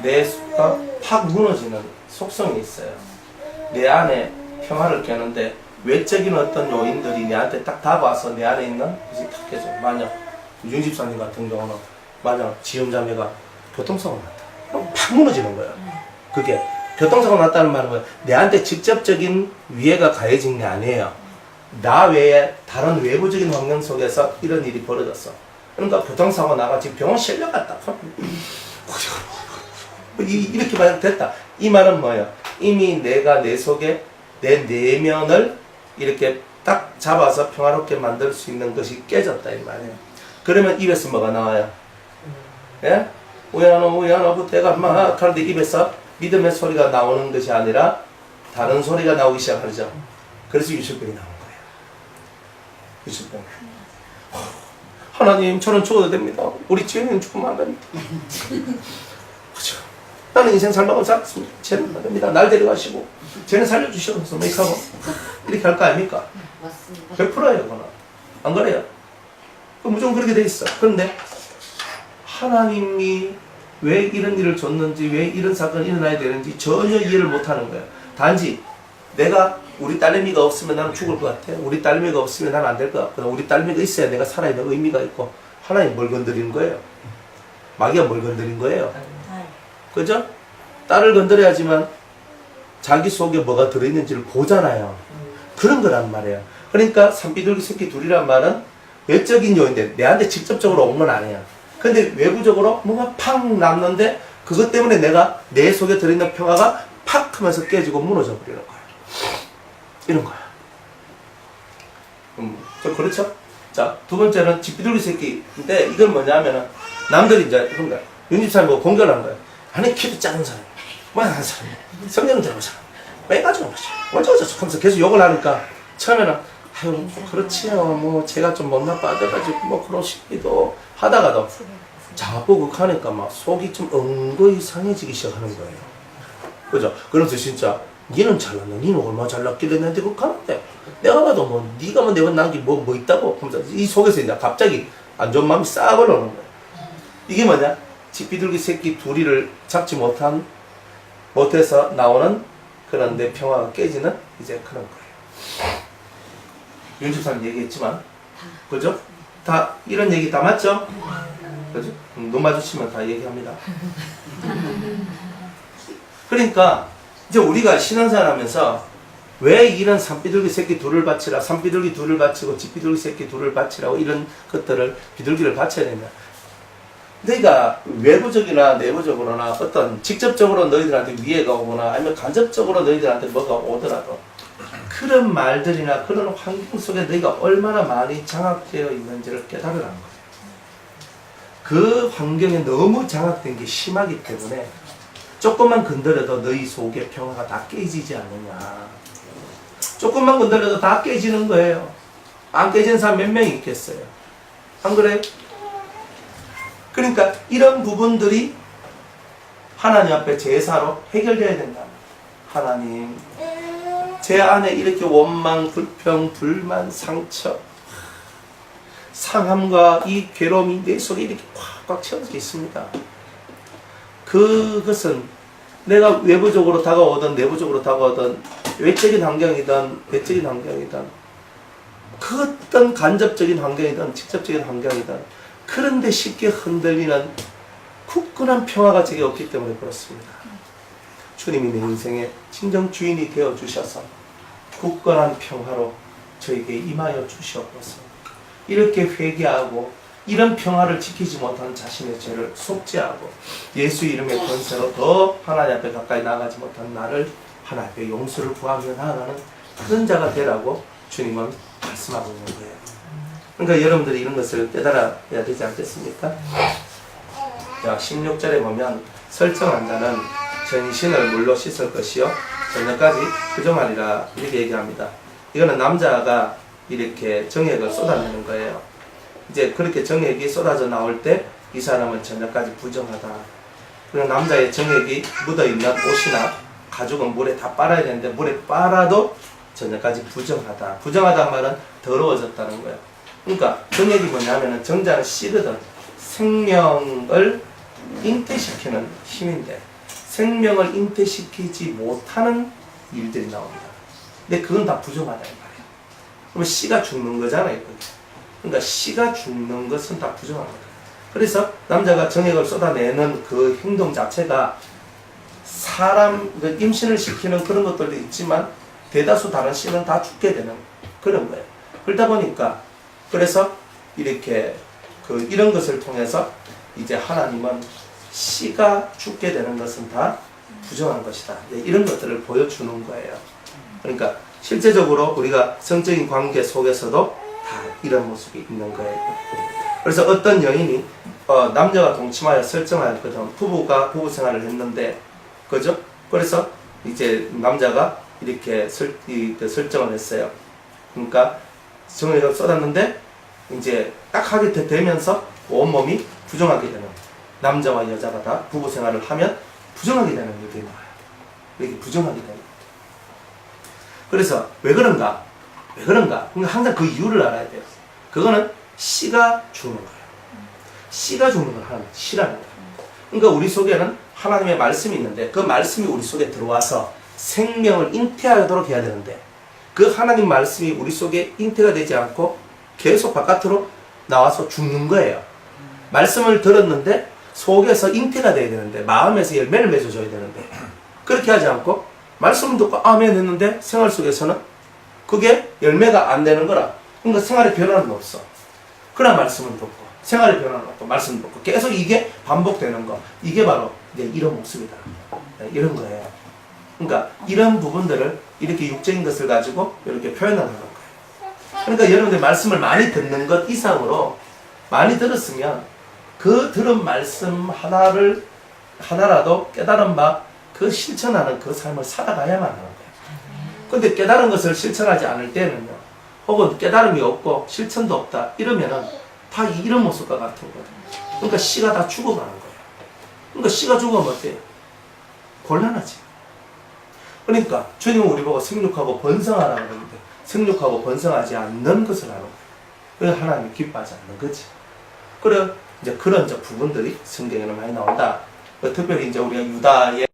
내 속가 팍 무너지는 속성이 있어요. 내 안에 평화를 깨는데 외적인 어떤 요인들이 내한테 딱 다가와서 내 안에 있는 것이 탁 깨져. 만약 윤 집사님 같은 경우는 만약 지음자매가 교통사고 났다. 그럼 팍 무너지는 거예요. 그게 교통사고 났다는 말은 뭐예요? 내한테 직접적인 위해가 가해진 게 아니에요. 나 외에 다른 외부적인 환경 속에서 이런 일이 벌어졌어. 그러니까 교통사고 나가 지금 병원 실려갔다. 이렇게 말 됐다. 이 말은 뭐예요? 이미 내가 내 속에 내 내면을 이렇게 딱 잡아서 평화롭게 만들 수 있는 것이 깨졌다 이 말이에요. 그러면 입에서 뭐가 나와요? 예? 우야노 때가 막 하는데 입에서 믿음의 소리가 나오는 것이 아니라 다른 소리가 나오기 시작하죠. 그래서 유출병이 나오는 거예요. 유출병. 하나님, 저는 죽어도 됩니다. 우리 지은이는 죽으면 안 됩니다. 그렇죠. 나는 인생 살만큼 살았습니다. 쟤는 안 됩니다. 날 데려가시고 쟤는 살려주셔서 이렇게 할 거 아닙니까? 맞습니다. 100%예요, 그거는. 안 그래요? 무조건 그렇게 돼 있어. 그런데 하나님이 왜 이런 일을 줬는지, 왜 이런 사건이 일어나야 되는지 전혀 이해를 못하는 거예요. 단지 내가 우리 딸내미가 없으면 나는 죽을 것 같아. 우리 딸내미가 없으면 나는 안 될 것 같거든. 우리 딸내미가 있어야 내가 살아있는 의미가 있고. 하나님 뭘 건드리는 거예요? 마귀가 뭘 건드린 거예요? 그죠? 딸을 건드려야지만 자기 속에 뭐가 들어있는지를 보잖아요. 그런 거란 말이에요. 그러니까 산비둘기 새끼 둘이란 말은 외적인 요인데 내한테 직접적으로 온 건 아니야. 근데 외부적으로 뭔가 팍 났는데 그것 때문에 내가 내 속에 들어있는 평화가 팍 하면서 깨지고 무너져 버리는 거야. 이런 거야. 그렇죠? 자, 두 번째는 집비둘기 새끼인데 이건 뭐냐면은 남들이 이제 그런 거야. 윤집사님 뭐 공격을 한 거야. 아니 키도 작은 사람, 뭐한 사람, 성령 들어온 사람, 빼가지고 뭐지? 어쩌고저쩌고 하면서 계속 욕을 하니까 처음에는 아유 그렇지요. 뭐 제가 좀 못나 빠져가지고 뭐 그러시기도 하다가도 자꾸 극하니까 막 속이 좀 은거히 상해지기 시작하는 거예요. 그죠? 그래서 진짜 니는 잘났네. 니는 얼마나 잘났길래 내한테 극하는데 내가 봐도 뭐 니가 뭐 내가 난 게 뭐 있다고 하면서 이 속에서 이제 갑자기 안 좋은 마음이 싹 올라오는 거예요. 이게 뭐냐? 집비둘기 새끼 둘이를 잡지 못해서 나오는 그런 내 평화가 깨지는 이제 그런 거예요. 윤집사님 얘기했지만, 그죠? 다 이런 얘기 다 맞죠? 그죠? 눈 마주치면 다 얘기합니다. 그러니까 이제 우리가 신앙생활 하면서 왜 이런 산비둘기 새끼 둘을 바치라, 산비둘기 둘을 바치고 집비둘기 새끼 둘을 바치라고 이런 것들을 비둘기를 바쳐야 되냐? 너희가 외부적이나 내부적으로나 어떤 직접적으로 너희들한테 위해가 오거나 아니면 간접적으로 너희들한테 뭐가 오더라도 그런 말들이나 그런 환경 속에 너희가 얼마나 많이 장악되어 있는지를 깨달으라는 거예요. 그 환경에 너무 장악된 게 심하기 때문에 조금만 건드려도 너희 속의 평화가 다 깨지지 않느냐. 조금만 건드려도 다 깨지는 거예요. 안 깨지는 사람 몇 명이 있겠어요? 안 그래요? 그러니까 이런 부분들이 하나님 앞에 제사로 해결돼야 된다. 하나님, 제 안에 이렇게 원망, 불평, 불만, 상처, 상함과 이 괴로움이 내 속에 이렇게 꽉꽉 채워져 있습니다. 그것은 내가 외부적으로 다가오든 내부적으로 다가오든 외적인 환경이든 내적인 환경이든 그 어떤 간접적인 환경이든 직접적인 환경이든 그런데 쉽게 흔들리는 굳건한 평화가 제게 없기 때문에 그렇습니다. 주님이 내 인생의 진정 주인이 되어주셔서 굳건한 평화로 저에게 임하여 주시옵소서. 이렇게 회개하고 이런 평화를 지키지 못한 자신의 죄를 속죄하고 예수 이름의 권세로 더 하나님 앞에 가까이 나가지 못한 나를 하나님의 용서를 구하며 나아가는 그런 자가 되라고 주님은 말씀하고 있는 거예요. 그러니까 여러분들이 이런 것을 깨달아야 되지 않겠습니까? 자, 16절에 보면 설정한 자는 전신을 물로 씻을 것이요 저녁까지 부정하리라 이렇게 얘기합니다. 이거는 남자가 이렇게 정액을 쏟아내는 거예요. 이제 그렇게 정액이 쏟아져 나올 때 이 사람은 저녁까지 부정하다. 그리고 남자의 정액이 묻어있는 옷이나 가죽은 물에 다 빨아야 되는데 물에 빨아도 저녁까지 부정하다. 부정하다는 말은 더러워졌다는 거예요. 그러니까 정액이 뭐냐면은 정자는 씨거든. 생명을 잉태시키는 힘인데 생명을 잉태시키지 못하는 일들이 나옵니다. 근데 그건 다 부정하다는 말이에요. 그러면 씨가 죽는 거잖아요. 그러니까 씨가 죽는 것은 다 부정한 거예요. 그래서 남자가 정액을 쏟아내는 그 행동 자체가 사람 임신을 시키는 그런 것들도 있지만 대다수 다른 씨는 다 죽게 되는 그런 거예요. 그러다 보니까 그래서 이렇게 이런 것을 통해서 이제 하나님은 씨가 죽게 되는 것은 다 부정한 것이다. 이런 것들을 보여주는 거예요. 그러니까 실제적으로 우리가 성적인 관계 속에서도 다 이런 모습이 있는 거예요. 그래서 어떤 여인이 남녀가 동침하여 설정하였거든. 부부가 부부 생활을 했는데, 그죠? 그래서 이제 남자가 이렇게 설정을 했어요. 그러니까 정액을 쏟았는데 이제 딱 하게 되면서 온몸이 부정하게 되는, 남자와 여자가 다 부부 생활을 하면 부정하게 되는 일이 나와요. 이렇게 부정하게 되는. 그래서 왜 그런가? 그러니까 항상 그 이유를 알아야 돼요. 그거는 씨가 죽는 거예요. 씨가 죽는 걸 하나님 싫어하는 거예요. 그러니까 우리 속에는 하나님의 말씀이 있는데 그 말씀이 우리 속에 들어와서 생명을 잉태하도록 해야 되는데 그 하나님 말씀이 우리 속에 잉태가 되지 않고 계속 바깥으로 나와서 죽는 거예요. 말씀을 들었는데 속에서 잉태가 돼야 되는데 마음에서 열매를 맺어줘야 되는데 그렇게 하지 않고 말씀을 듣고 아멘 했는데 생활 속에서는 그게 열매가 안 되는 거라. 그러니까 생활에 변화는 없어. 그러나 말씀을 듣고 생활에 변화는 없고 말씀을 듣고 계속 이게 반복되는 거. 이게 바로 이런 모습이다. 이런 거예요. 그러니까 이런 부분들을 이렇게 육적인 것을 가지고 이렇게 표현을 하는 거예요. 그러니까 여러분들 말씀을 많이 듣는 것 이상으로 많이 들었으면 그 들은 말씀 하나라도 깨달은 바 그 실천하는 그 삶을 살아가야만 하는 거예요. 근데 깨달은 것을 실천하지 않을 때는요, 혹은 깨달음이 없고 실천도 없다 이러면은 다 이런 모습과 같은 거예요. 그러니까 씨가 다 죽어가는 거예요. 그러니까 씨가 죽으면 어때요? 곤란하지. 그러니까 주님은 우리 보고 생육하고 번성하라고 그러는데 생육하고 번성하지 않는 것을 하는 거예요. 그래서 하나님이 기뻐하지 않는 거지. 그래 이제 그런 부분들이 성경에는 많이 나온다. 특별히 이제 우리가 유다의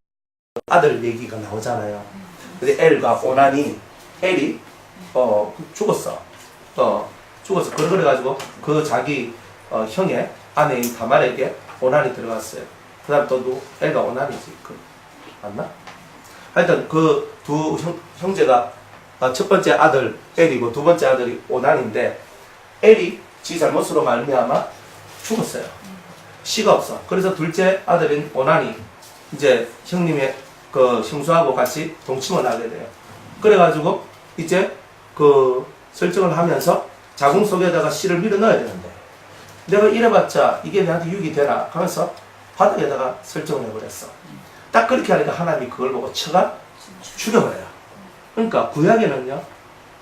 아들 얘기가 나오잖아요. 근데 엘과 오난이 엘이 죽었어. 죽었어. 그래가지고 그 자기 형의 아내인 다말에게 오난이 들어갔어요. 그 다음 또 엘과 오난이지. 맞나? 하여튼 그 두 형제가 첫 번째 아들 엘이고 두 번째 아들이 오난인데 엘이 지 잘못으로 말미암아 죽었어요. 씨가 없어. 그래서 둘째 아들인 오난이 이제 형님의 그 형수하고 같이 동침을 하게 돼요. 그래가지고 이제 그 설정을 하면서 자궁 속에다가 씨를 밀어 넣어야 되는데 내가 이래봤자 이게 나한테 유익이 되나 하면서 바닥에다가 설정을 해버렸어. 딱 그렇게 하니까 하나님이 그걸 보고 쳐가 죽여버려요. 그러니까 구약에는요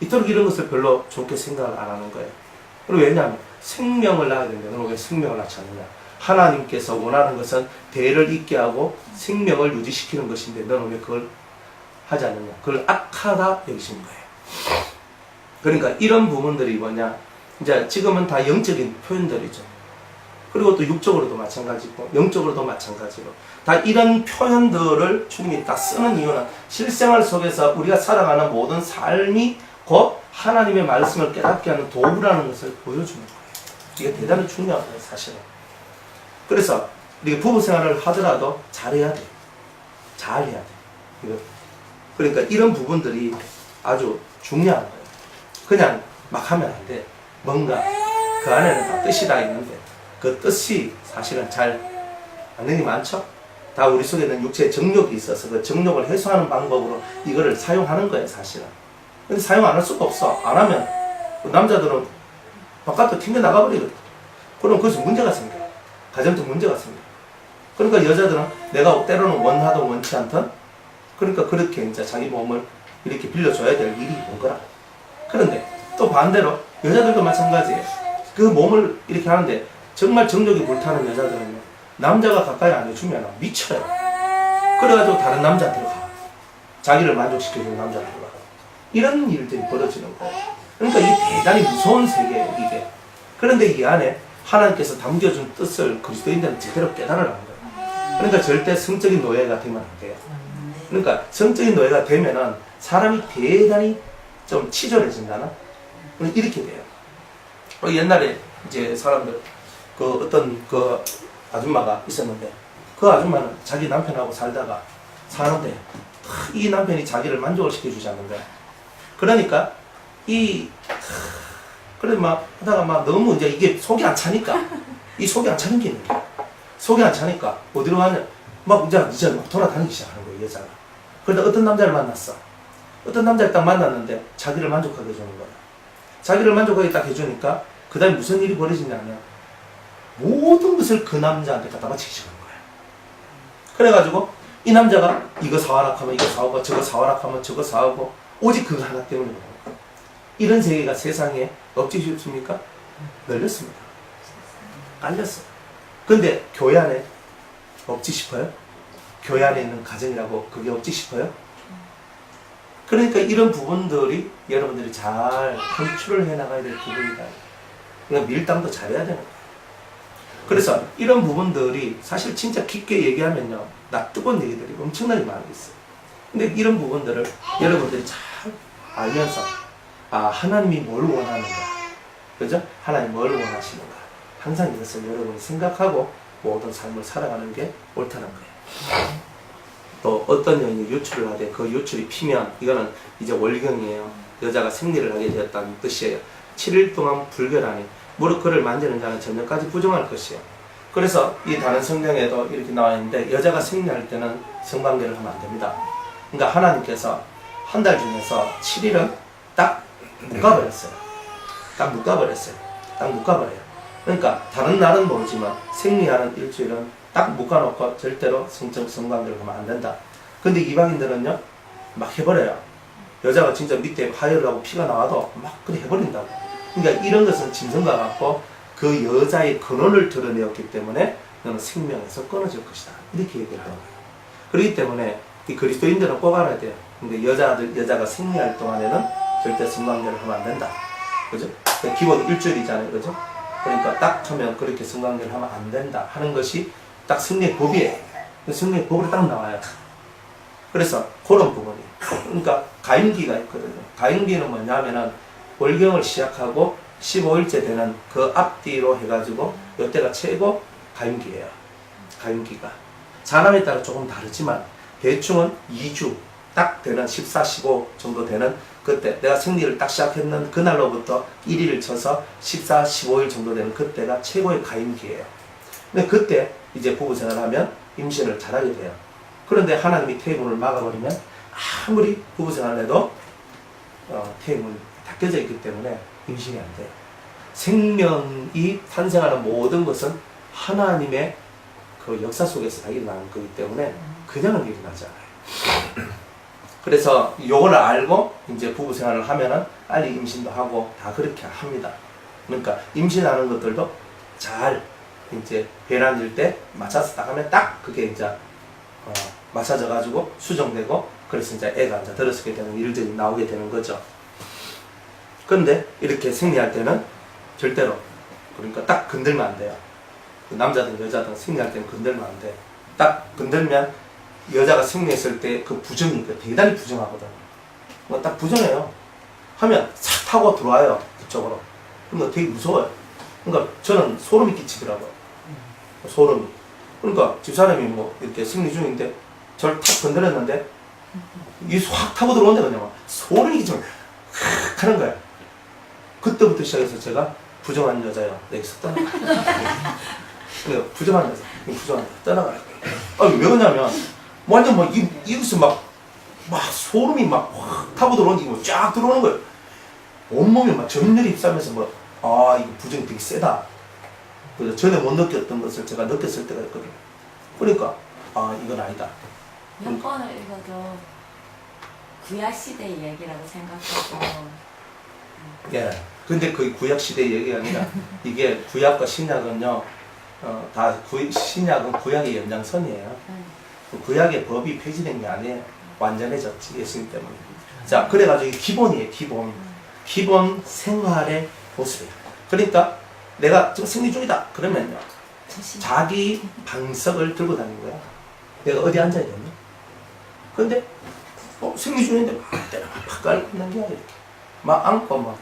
이토록 이런 것을 별로 좋게 생각을 안 하는 거예요. 그리고 왜냐하면 생명을 낳아야 되는데 너는 왜 생명을 낳지 않느냐. 하나님께서 원하는 것은 대를 잇게 하고 생명을 유지시키는 것인데 너는 왜 그걸 하지 않느냐. 그걸 악하다 여기신 거예요. 그러니까 이런 부분들이 뭐냐. 이제 지금은 다 영적인 표현들이죠. 그리고 또 육적으로도 마찬가지고 영적으로도 마찬가지로 다 이런 표현들을 주님이 다 쓰는 이유는 실생활 속에서 우리가 살아가는 모든 삶이 곧 하나님의 말씀을 깨닫게 하는 도구라는 것을 보여주는 거예요. 이게 대단히 중요하다 사실은. 그래서 우리가 부부 생활을 하더라도 잘해야 돼. 잘해야 돼. 그러니까 이런 부분들이 아주 중요한 거예요. 그냥 막 하면 안 돼. 뭔가 그 안에는 다 뜻이 다 있는데 그 뜻이 사실은 잘 안 되는 게 많죠? 다 우리 속에 있는 육체의 정욕이 있어서 그 정욕을 해소하는 방법으로 이거를 사용하는 거예요, 사실은. 근데 사용 안 할 수가 없어. 안 하면 남자들은 바깥으로 튕겨 나가버리거든. 그럼 거기서 문제가 생겨. 가정적 문제가 생겨. 그러니까 여자들은 내가 때로는 원하든 원치 않든 그러니까 그렇게 이제 자기 몸을 이렇게 빌려줘야 될 일이 온 거라. 그런데 또 반대로 여자들도 마찬가지예요. 그 몸을 이렇게 하는데 정말 정욕이 불타는 여자들은요, 남자가 가까이 안 해주면 미쳐요. 그래가지고 다른 남자한테 가. 자기를 만족시켜주는 남자한테 가. 이런 일들이 벌어지는 거예요. 그러니까 이게 대단히 무서운 세계예요, 이게. 그런데 이 안에 하나님께서 담겨준 뜻을 그리스도인들은 제대로 깨달으라는 거예요. 그러니까 절대 성적인 노예가 되면 안 돼요. 그러니까 성적인 노예가 되면은 사람이 대단히 좀 치졸해진다나? 이렇게 돼요. 옛날에 이제 사람들, 그 어떤 그 아줌마가 있었는데, 그 아줌마는 자기 남편하고 살다가 사는데, 이 남편이 자기를 만족을 시켜주지 않는 거야. 그러니까, 그래 막 하다가 막 너무 이제 이게 속이 안 차니까, 이 속이 안 차는 게 있는 거야. 속이 안 차니까, 어디로 가냐? 막 이제 막 돌아다니기 시작하는 거야, 여자가. 그런데 어떤 남자를 만났어. 어떤 남자를 딱 만났는데, 자기를 만족하게 해주는 거야. 자기를 만족하게 딱 해주니까, 그 다음에 무슨 일이 벌어지냐면, 모든 것을 그 남자한테 갖다 바치기 시작하는 거야. 그래가지고 이 남자가 이거 사와라 하면 이거 사오고 저거 사와라 하면 저거 사오고 오직 그거 하나 때문에 그런 거야. 이런 세계가 세상에 없지 싶습니까? 널렸습니다. 깔렸어요. 근데 교회 안에 없지 싶어요? 교회 안에 있는 가정이라고 그게 없지 싶어요? 그러니까 이런 부분들이 여러분들이 잘 컨트롤 해나가야 될 부분이다. 그러니까 밀당도 잘해야 되는 거예요. 그래서 이런 부분들이 사실 진짜 깊게 얘기하면요, 뜨거운 얘기들이 엄청나게 많이 있어요. 근데 이런 부분들을 여러분들이 잘 알면서, 하나님이 뭘 원하는가, 그죠? 하나님 뭘 원하시는가, 항상 이것을 여러분이 생각하고 모든 삶을 살아가는 게 옳다는 거예요. 또 어떤 여인이 유출을 하되 그 유출이 피면, 이거는 이제 월경이에요. 여자가 생리를 하게 되었다는 뜻이에요. 7일 동안 불결하니 무릇 그를 만지는 자는 저녁까지 부정할 것이요. 그래서 이 다른 성경에도 이렇게 나와 있는데, 여자가 생리할 때는 성관계를 하면 안 됩니다. 그러니까 하나님께서 한 달 중에서 7일은 딱 묶어버렸어요. 딱 묶어버려요. 그러니까 다른 날은 모르지만 생리하는 일주일은 딱 묶어놓고 절대로 성적 성관계를 하면 안 된다. 근데 이방인들은요, 막 해버려요. 여자가 진짜 밑에 하혈을 하고 피가 나와도 막 그래 해버린다고. 그러니까 이런 것은 짐승과 같고 그 여자의 근원을 드러내었기 때문에 너는 생명에서 끊어질 것이다. 이렇게 얘기를 하는 거예요. 그렇기 때문에 이 그리스도인들은 꼭 알아야 돼요. 근데 여자가 생리할 동안에는 절대 성관계를 하면 안 된다. 그죠? 기본 일주일이잖아요. 그죠? 그러니까 딱 하면 그렇게 성관계를 하면 안 된다 하는 것이 딱 성리의 법이에요. 성리의 법으로 딱 나와요. 그래서 그런 부분이. 그러니까 가임기가 있거든요. 가임기는 뭐냐면은 월경을 시작하고 15일째 되는 그 앞뒤로 해가지고 이때가 최고 가임기예요. 가임기가. 사람에 따라 조금 다르지만 대충은 2주 딱 되는 14, 15 정도 되는 그때 내가 생리를 딱 시작했는 그날로부터 1일을 쳐서 14, 15일 정도 되는 그때가 최고의 가임기예요. 근데 그때 이제 부부생활을 하면 임신을 잘하게 돼요. 그런데 하나님이 태문을 막아버리면 아무리 부부생활을 해도 태문이 닫혀져 있기 때문에 임신이 안 돼요. 생명이 탄생하는 모든 것은 하나님의 그 역사 속에서 다 일어나는 거기 때문에 그냥은 일어나지 않아요. 그래서 요거를 알고 이제 부부 생활을 하면은 빨리 임신도 하고 다 그렇게 합니다. 그러니까 임신하는 것들도 잘 이제 배란일 때 맞춰서 딱 하면 딱 그게 이제 맞춰져 가지고 수정되고, 그래서 이제 애가 이제 들어서게 되는 일들이 나오게 되는 거죠. 그런데 이렇게 생리할 때는 절대로, 그러니까 딱 건들면 안 돼요. 남자든 여자든 생리할 때는 건들면 안 돼. 딱 건들면 여자가 생리했을 때 그 부정이 대단히 부정하거든. 딱 부정해요. 하면 싹 타고 들어와요, 그쪽으로. 그러면 되게 무서워요. 그러니까 저는 소름이 끼치더라고요. 소름이. 그러니까 집사람이 뭐 이렇게 생리 중인데 저를 탁 건드렸는데 이 확 타고 들어온다 그냥 막 소름이 끼치면 확 하는 거야. 그때부터 시작해서 제가 부정한 여자요. 내 있었다. 그러니까 부정한 여자, 부정한 여자 떠나가라. 아니 왜 그러냐면 완전 막 이것이 막 소름이 막 확 타고 들어오는 게 쫙 들어오는 거예요. 온몸이 막 전율이 휩싸면서 이거 부정이 되게 세다. 그래서 전에 못 느꼈던 것을 제가 느꼈을 때가 있거든요. 그러니까 이건 아니다. 몇 번을 읽어도 구약시대 얘기라고 생각하고 예. 근데 그 구약시대 얘기가 아니라 이게 구약과 신약은요 신약은 구약의 연장선이에요. 구약의 법이 폐지된 게 아니에요. 완전해졌지 예수님 때문에. 자, 그래가지고 이게 기본이에요. 기본 생활의 모습이에요. 그러니까 내가 지금 승리 중이다 그러면요 자기 방석을 들고 다니는 거야. 내가 어디 앉아야 되냐? 근데 승리 중인데 막 때려 팍 깔고 있는 거야. 이렇게 막 안고 막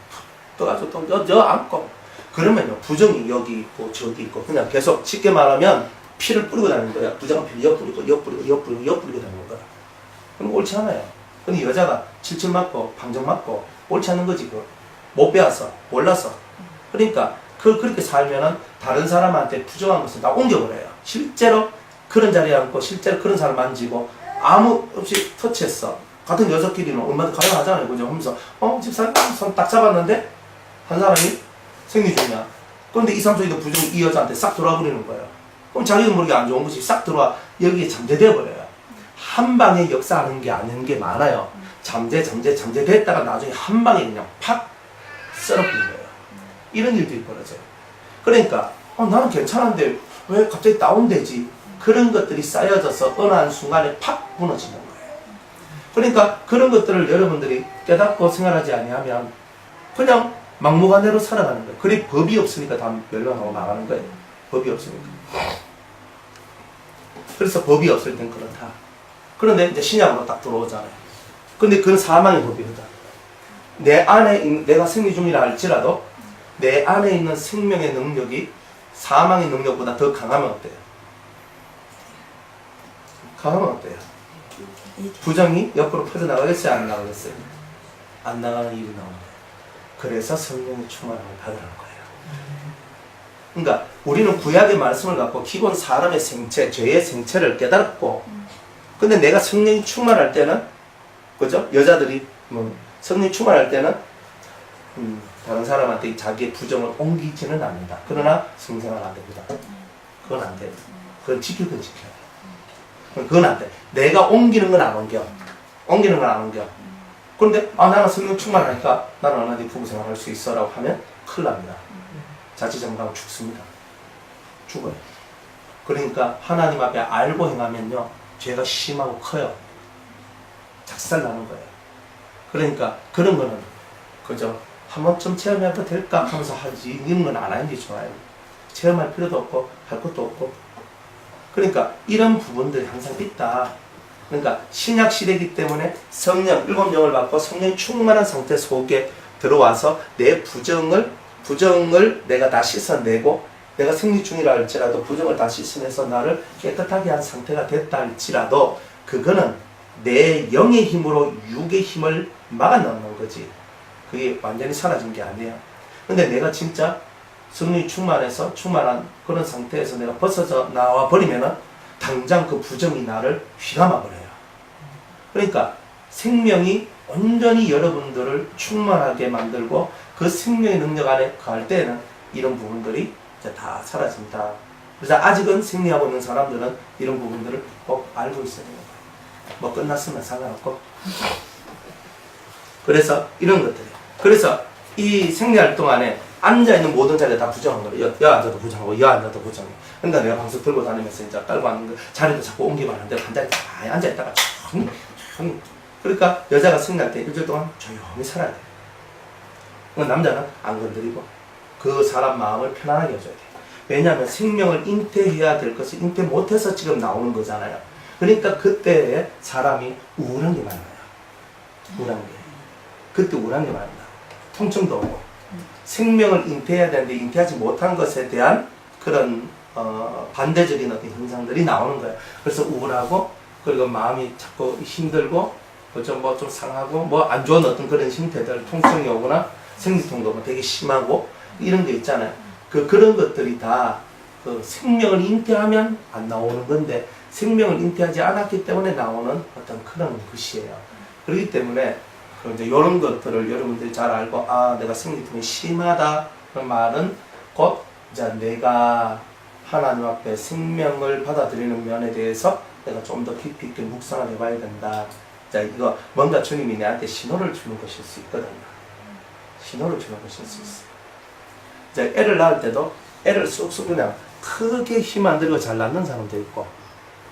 떠가지고 또 안고 그러면요 부정이 여기 있고 저기 있고 그냥 계속 쉽게 말하면 피를 뿌리고 다니는 거야. 부정한 피를 엿뿌리고 다니는 거야. 그럼 옳지 않아요. 근데 여자가 칠칠 맞고 방정 맞고 옳지 않은 거지. 못 배워서 몰라서. 그러니까 그렇게 살면은 다른 사람한테 부정한 것을 다 옮겨버려요. 실제로 그런 자리에 앉고 실제로 그런 사람 만지고 아무 없이 터치했어. 같은 여자끼리는 얼마나 가능하잖아요. 그죠? 하면서 집사님 손 딱 잡았는데 한 사람이 생리 중이야. 그런데 2, 3, 4, 2도 부정이 이 여자한테 싹 돌아와 버리는 거예요. 그럼 자기도 모르게 안 좋은 것이 싹 들어와 여기에 잠재되어 버려요. 한 방에 역사하는 게 아닌 게 많아요. 잠재됐다가 나중에 한 방에 그냥 팍 썰어버린 거예요. 이런 일들이 벌어져요. 그러니까 나는 괜찮은데 왜 갑자기 다운되지? 그런 것들이 쌓여져서 어느 한순간에 팍 무너지는 거예요. 그러니까 그런 것들을 여러분들이 깨닫고 생활하지 아니하면 그냥 막무가내로 살아가는 거예요. 그리 법이 없으니까 다 멸망하고 나가는 거예요. 법이 없으니까. 그래서 법이 없을 땐 그렇다. 그런데 이제 신약으로 딱 들어오잖아요. 근데 그건 사망의 법이거든. 내 안에 내가 생리 중이라 할지라도 내 안에 있는 생명의 능력이 사망의 능력보다 더 강하면 어때요? 강하면 어때요? 부정이 옆으로 퍼져나가겠어요? 안 나가겠어요? 안 나가는 일이 나오는 거예요. 그래서 성령의 충만함을 받으라는 거예요. 그러니까 우리는 구약의 말씀을 갖고 기본 사람의 생체, 죄의 생체를 깨달았고 근데 내가 성령이 충만할 때는 그죠? 여자들이 성령이 충만할 때는 다른 사람한테 자기의 부정을 옮기지는 않는다. 그러나 성생활 안 됩니다. 그건 안 돼요. 그건 지킬 건 지켜야 돼. 그건 안 돼. 내가 옮기는 건 안 옮겨. 그런데 나는 성령 충만하니까 나는 어디 부부생활 할 수 있어 라고 하면 큰일 납니다. 자칫잘못하면 죽습니다. 죽어요. 그러니까 하나님 앞에 알고 행하면요 죄가 심하고 커요. 작살나는 거예요. 그러니까 그런 거는 그죠? 한 번쯤 체험해도 될까 하면서 하지 이런 건 안 하는 게 좋아요. 체험할 필요도 없고 할 것도 없고 그러니까 이런 부분들이 항상 있다. 그러니까 신약 시대이기 때문에 성령, 일곱 영을 받고 성령이 충만한 상태 속에 들어와서 내 부정을 내가 다 씻어내고 내가 생리 중이라 할지라도 부정을 다 씻어내서 나를 깨끗하게 한 상태가 됐다 할지라도 그거는 내 영의 힘으로 육의 힘을 막아넣는 거지. 그게 완전히 사라진 게 아니에요. 근데 내가 진짜 성령이 충만한 그런 상태에서 내가 벗어져 나와 버리면은 당장 그 부정이 나를 휘감아 버려요. 그러니까 생명이 온전히 여러분들을 충만하게 만들고 그 생명의 능력 안에 갈 때는 이런 부분들이 이제 다 사라진다. 그래서 아직은 생리하고 있는 사람들은 이런 부분들을 꼭 알고 있어야 돼요. 뭐 끝났으면 상관없고. 그래서 이런 것들이에요. 그래서 이 생리할 동안에 앉아있는 모든 자리에 다 부정한 거예요. 여 앉아도 부정하고 여 앉아도 부정해. 그러니까 내가 방석 들고 다니면서 이제 깔고 앉는 거 자리도 자꾸 옮기면 안 되고 한 자리에 다 앉아있다가 조용히 그러니까 여자가 생리할 때 일주일 동안 조용히 살아야 돼요. 남자는 안 건드리고 그 사람 마음을 편안하게 해줘야 돼요. 왜냐하면 생명을 잉태해야 될 것을 잉태 못해서 지금 나오는 거잖아요. 그러니까 그때 사람이 우울한 게 많아요. 그때 우울한 게 많아요. 통증도 오고 생명을 잉태해야 되는데 잉태하지 못한 것에 대한 그런 반대적인 어떤 현상들이 나오는 거예요. 그래서 우울하고 그리고 마음이 자꾸 힘들고 뭐 좀 상하고 뭐 안 좋은 어떤 그런 형태들 통증이 오거나 생리통도 되게 심하고 이런 게 있잖아요. 그런 것들이 다 그 생명을 잉태하면 안 나오는 건데 생명을 잉태하지 않았기 때문에 나오는 어떤 그런 것이에요. 그렇기 때문에 이제 이런 것들을 여러분들이 잘 알고 아 내가 생리통이 심하다 그 말은 곧 이제 내가 하나님 앞에 생명을 받아들이는 면에 대해서 내가 좀 더 깊이 있게 묵상을 해봐야 된다. 자 이거 뭔가 주님이 내한테 신호를 주는 것일 수 있거든요. 신호를 주는 것일 수 있어요. 자 애를 낳을 때도 애를 쑥쑥 그냥 크게 힘 안 들고 잘 낳는 사람도 있고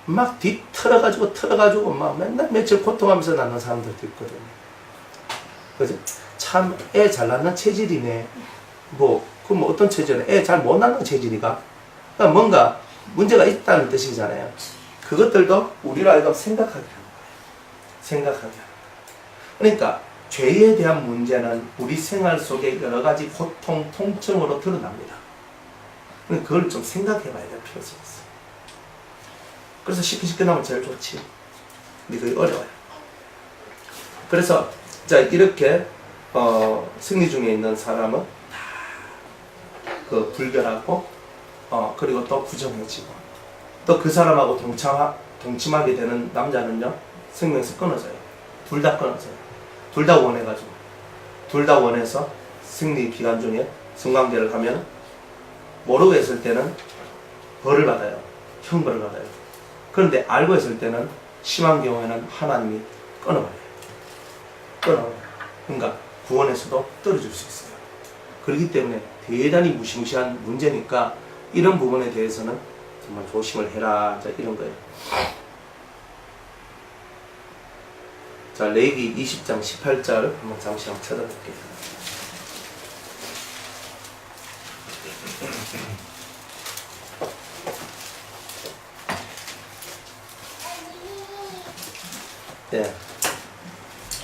막 틀어가지고 막 맨날 며칠 고통하면서 낳는 사람들도 있거든요. 그죠? 참 애 잘 낳는 체질이네. 그럼 어떤 체질이네? 애 잘 못 낳는 체질이가? 그러니까 뭔가 문제가 있다는 뜻이잖아요. 그것들도 우리로 하여금 생각하게 하는 거예요. 생각하게 하는 거예요. 그러니까 죄에 대한 문제는 우리 생활 속에 여러 가지 고통, 통증으로 드러납니다. 그걸 좀 생각해 봐야 될 필요가 있어요. 그래서 쉽게 나면 제일 좋지. 근데 그게 어려워요. 그래서 자 이렇게 승리 중에 있는 사람은 그 불결하고 그리고 또 부정해지고 또 그 사람하고 동침하게 되는 남자는요 생명에서 끊어져요. 둘 다 끊어져요. 둘 다 원해가지고 둘 다 원해서 승리 기간 중에 성관계를 하면 모르고 했을 때는 벌을 받아요. 형벌을 받아요. 그런데 알고 했을 때는 심한 경우에는 하나님이 끊어버려요. 그러니까 구원에서도 떨어질 수 있어요. 그렇기 때문에 대단히 무시무시한 문제니까 이런 부분에 대해서는 정말 조심을 해라. 자, 이런 거예요. 자, 레위기 20장 18절 한번 잠시 한번 찾아볼게요. 네.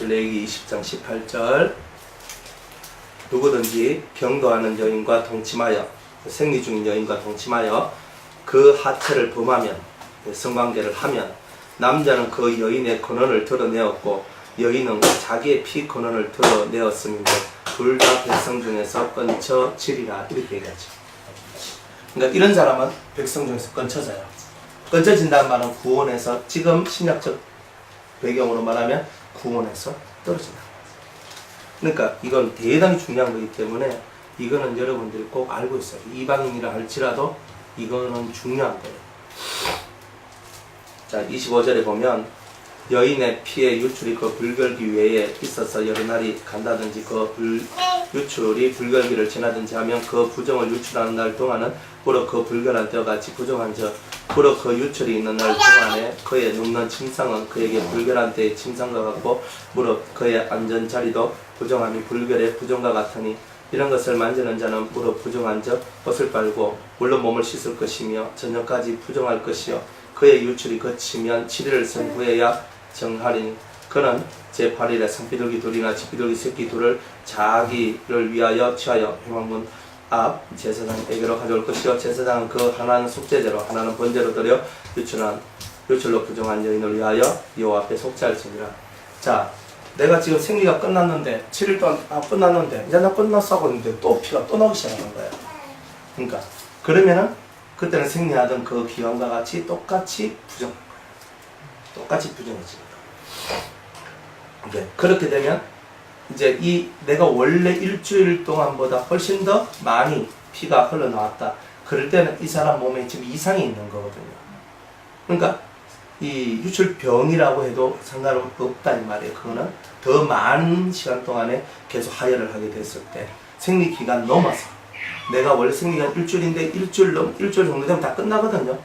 레위기 20장 18절 누구든지 병도하는 여인과 동침하여 생리 중인 여인과 동침하여 그 하체를 범하면 성관계를 하면 남자는 그 여인의 근원을 드러내었고 여인은 자기의 피 근원을 드러내었음인데 둘 다 백성 중에서 끊쳐지리라 이렇게 얘기하죠. 그러니까 이런 사람은 백성 중에서 끊쳐져요. 끊쳐진다는 말은 구원에서 지금 신약적 배경으로 말하면 구원에서 떨어진다. 그러니까 이건 대단히 중요한 거기 때문에 이거는 여러분들이 꼭 알고 있어요. 이방인이라 할지라도 이거는 중요한 거예요. 자, 25절에 보면 여인의 피의 유출이 그 불결기 외에 있어서 여러 날이 간다든지 그 유출이 불결기를 지나든지 하면 그 부정을 유출하는 날 동안은 무릇 그 불결한 때와 같이 부정한 적 무릇 그 유출이 있는 날 동안에 그의 눕는 침상은 그에게 불결한 때의 침상과 같고 무릇 그의 앉은 자리도 부정함이 불결의 부정과 같으니 이런 것을 만지는 자는 무릇 부정한 적 옷을 빨고 물로 몸을 씻을 것이며 저녁까지 부정할 것이요 그의 유출이 거치면 7일을 쓴 후에야 정하리니 그는 제8일에 산비둘기 둘이나 집비둘기 새끼 둘을 자기를 위하여 취하여 회막문 앞 제사장에게로 가져올 것이요 제사장은 그 하나는 속죄제로 하나는 번제로 드려 유출로 부정한 여인을 위하여 여호와 앞에 속죄할지니라. 자, 내가 지금 생리가 끝났는데 7일 동안 끝났는데 이제 나 끝났어 하고 있는데 또 피가 또 나오기 시작하는 거야. 그러니까 그러면은 그때는 생리하던 그 기간과 같이 똑같이 부정한 거야. 똑같이 부정해집니다. 이제 그렇게 되면 이제 내가 원래 일주일 동안보다 훨씬 더 많이 피가 흘러나왔다. 그럴 때는 이 사람 몸에 지금 이상이 있는 거거든요. 그러니까 이 유출병이라고 해도 상관없다 이 말이에요. 그거는 더 많은 시간 동안에 계속 하혈을 하게 됐을 때 생리기간 넘어서 내가 원래 생리기간 일주일인데 일주일 정도 되면 다 끝나거든요.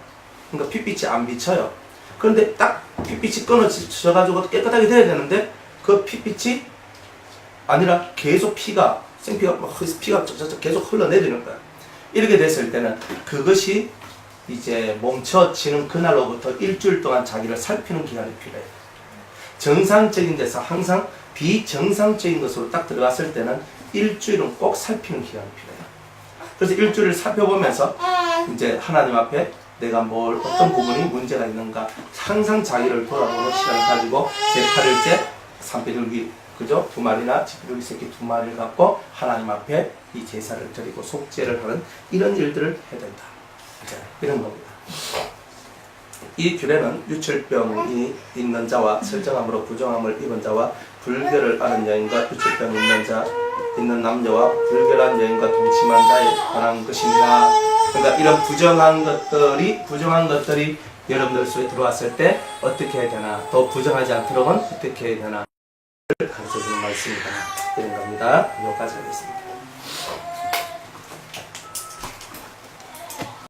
그러니까 핏빛이 안 비쳐요. 그런데 딱 핏빛이 끊어져가지고 깨끗하게 돼야 되는데 그 핏빛이 아니라 계속 생피가 계속 흘러내리는 거야. 이렇게 됐을 때는 그것이 이제 멈춰지는 그날로부터 일주일 동안 자기를 살피는 기간이 필요해요. 정상적인 데서 항상 비정상적인 것으로 딱 들어갔을 때는 일주일은 꼭 살피는 기간이 필요해요. 그래서 일주일을 살펴보면서 이제 하나님 앞에 내가 어떤 부분이 문제가 있는가 항상 자기를 돌아보는 시간을 가지고 제8일째 산비둘기 그죠? 2마리나 집비둘기 새끼 2마리를 갖고 하나님 앞에 이 제사를 드리고 속죄를 하는 이런 일들을 해야 된다. 자, 이런 겁니다. 이 규례는 유출병이 있는 자와 설정함으로 부정함을 입은 자와 불결을 앓은 여인과 유출병 있는 남녀와 불결한 여인과 동침한 자에 관한 것입니다. 그러니까 이런 부정한 것들이 여러분들 속에 들어왔을 때 어떻게 해야 되나, 또 부정하지 않도록은 어떻게 해야 되나 를 가르쳐주는 말씀이다. 이런 겁니다. 여기까지 하겠습니다.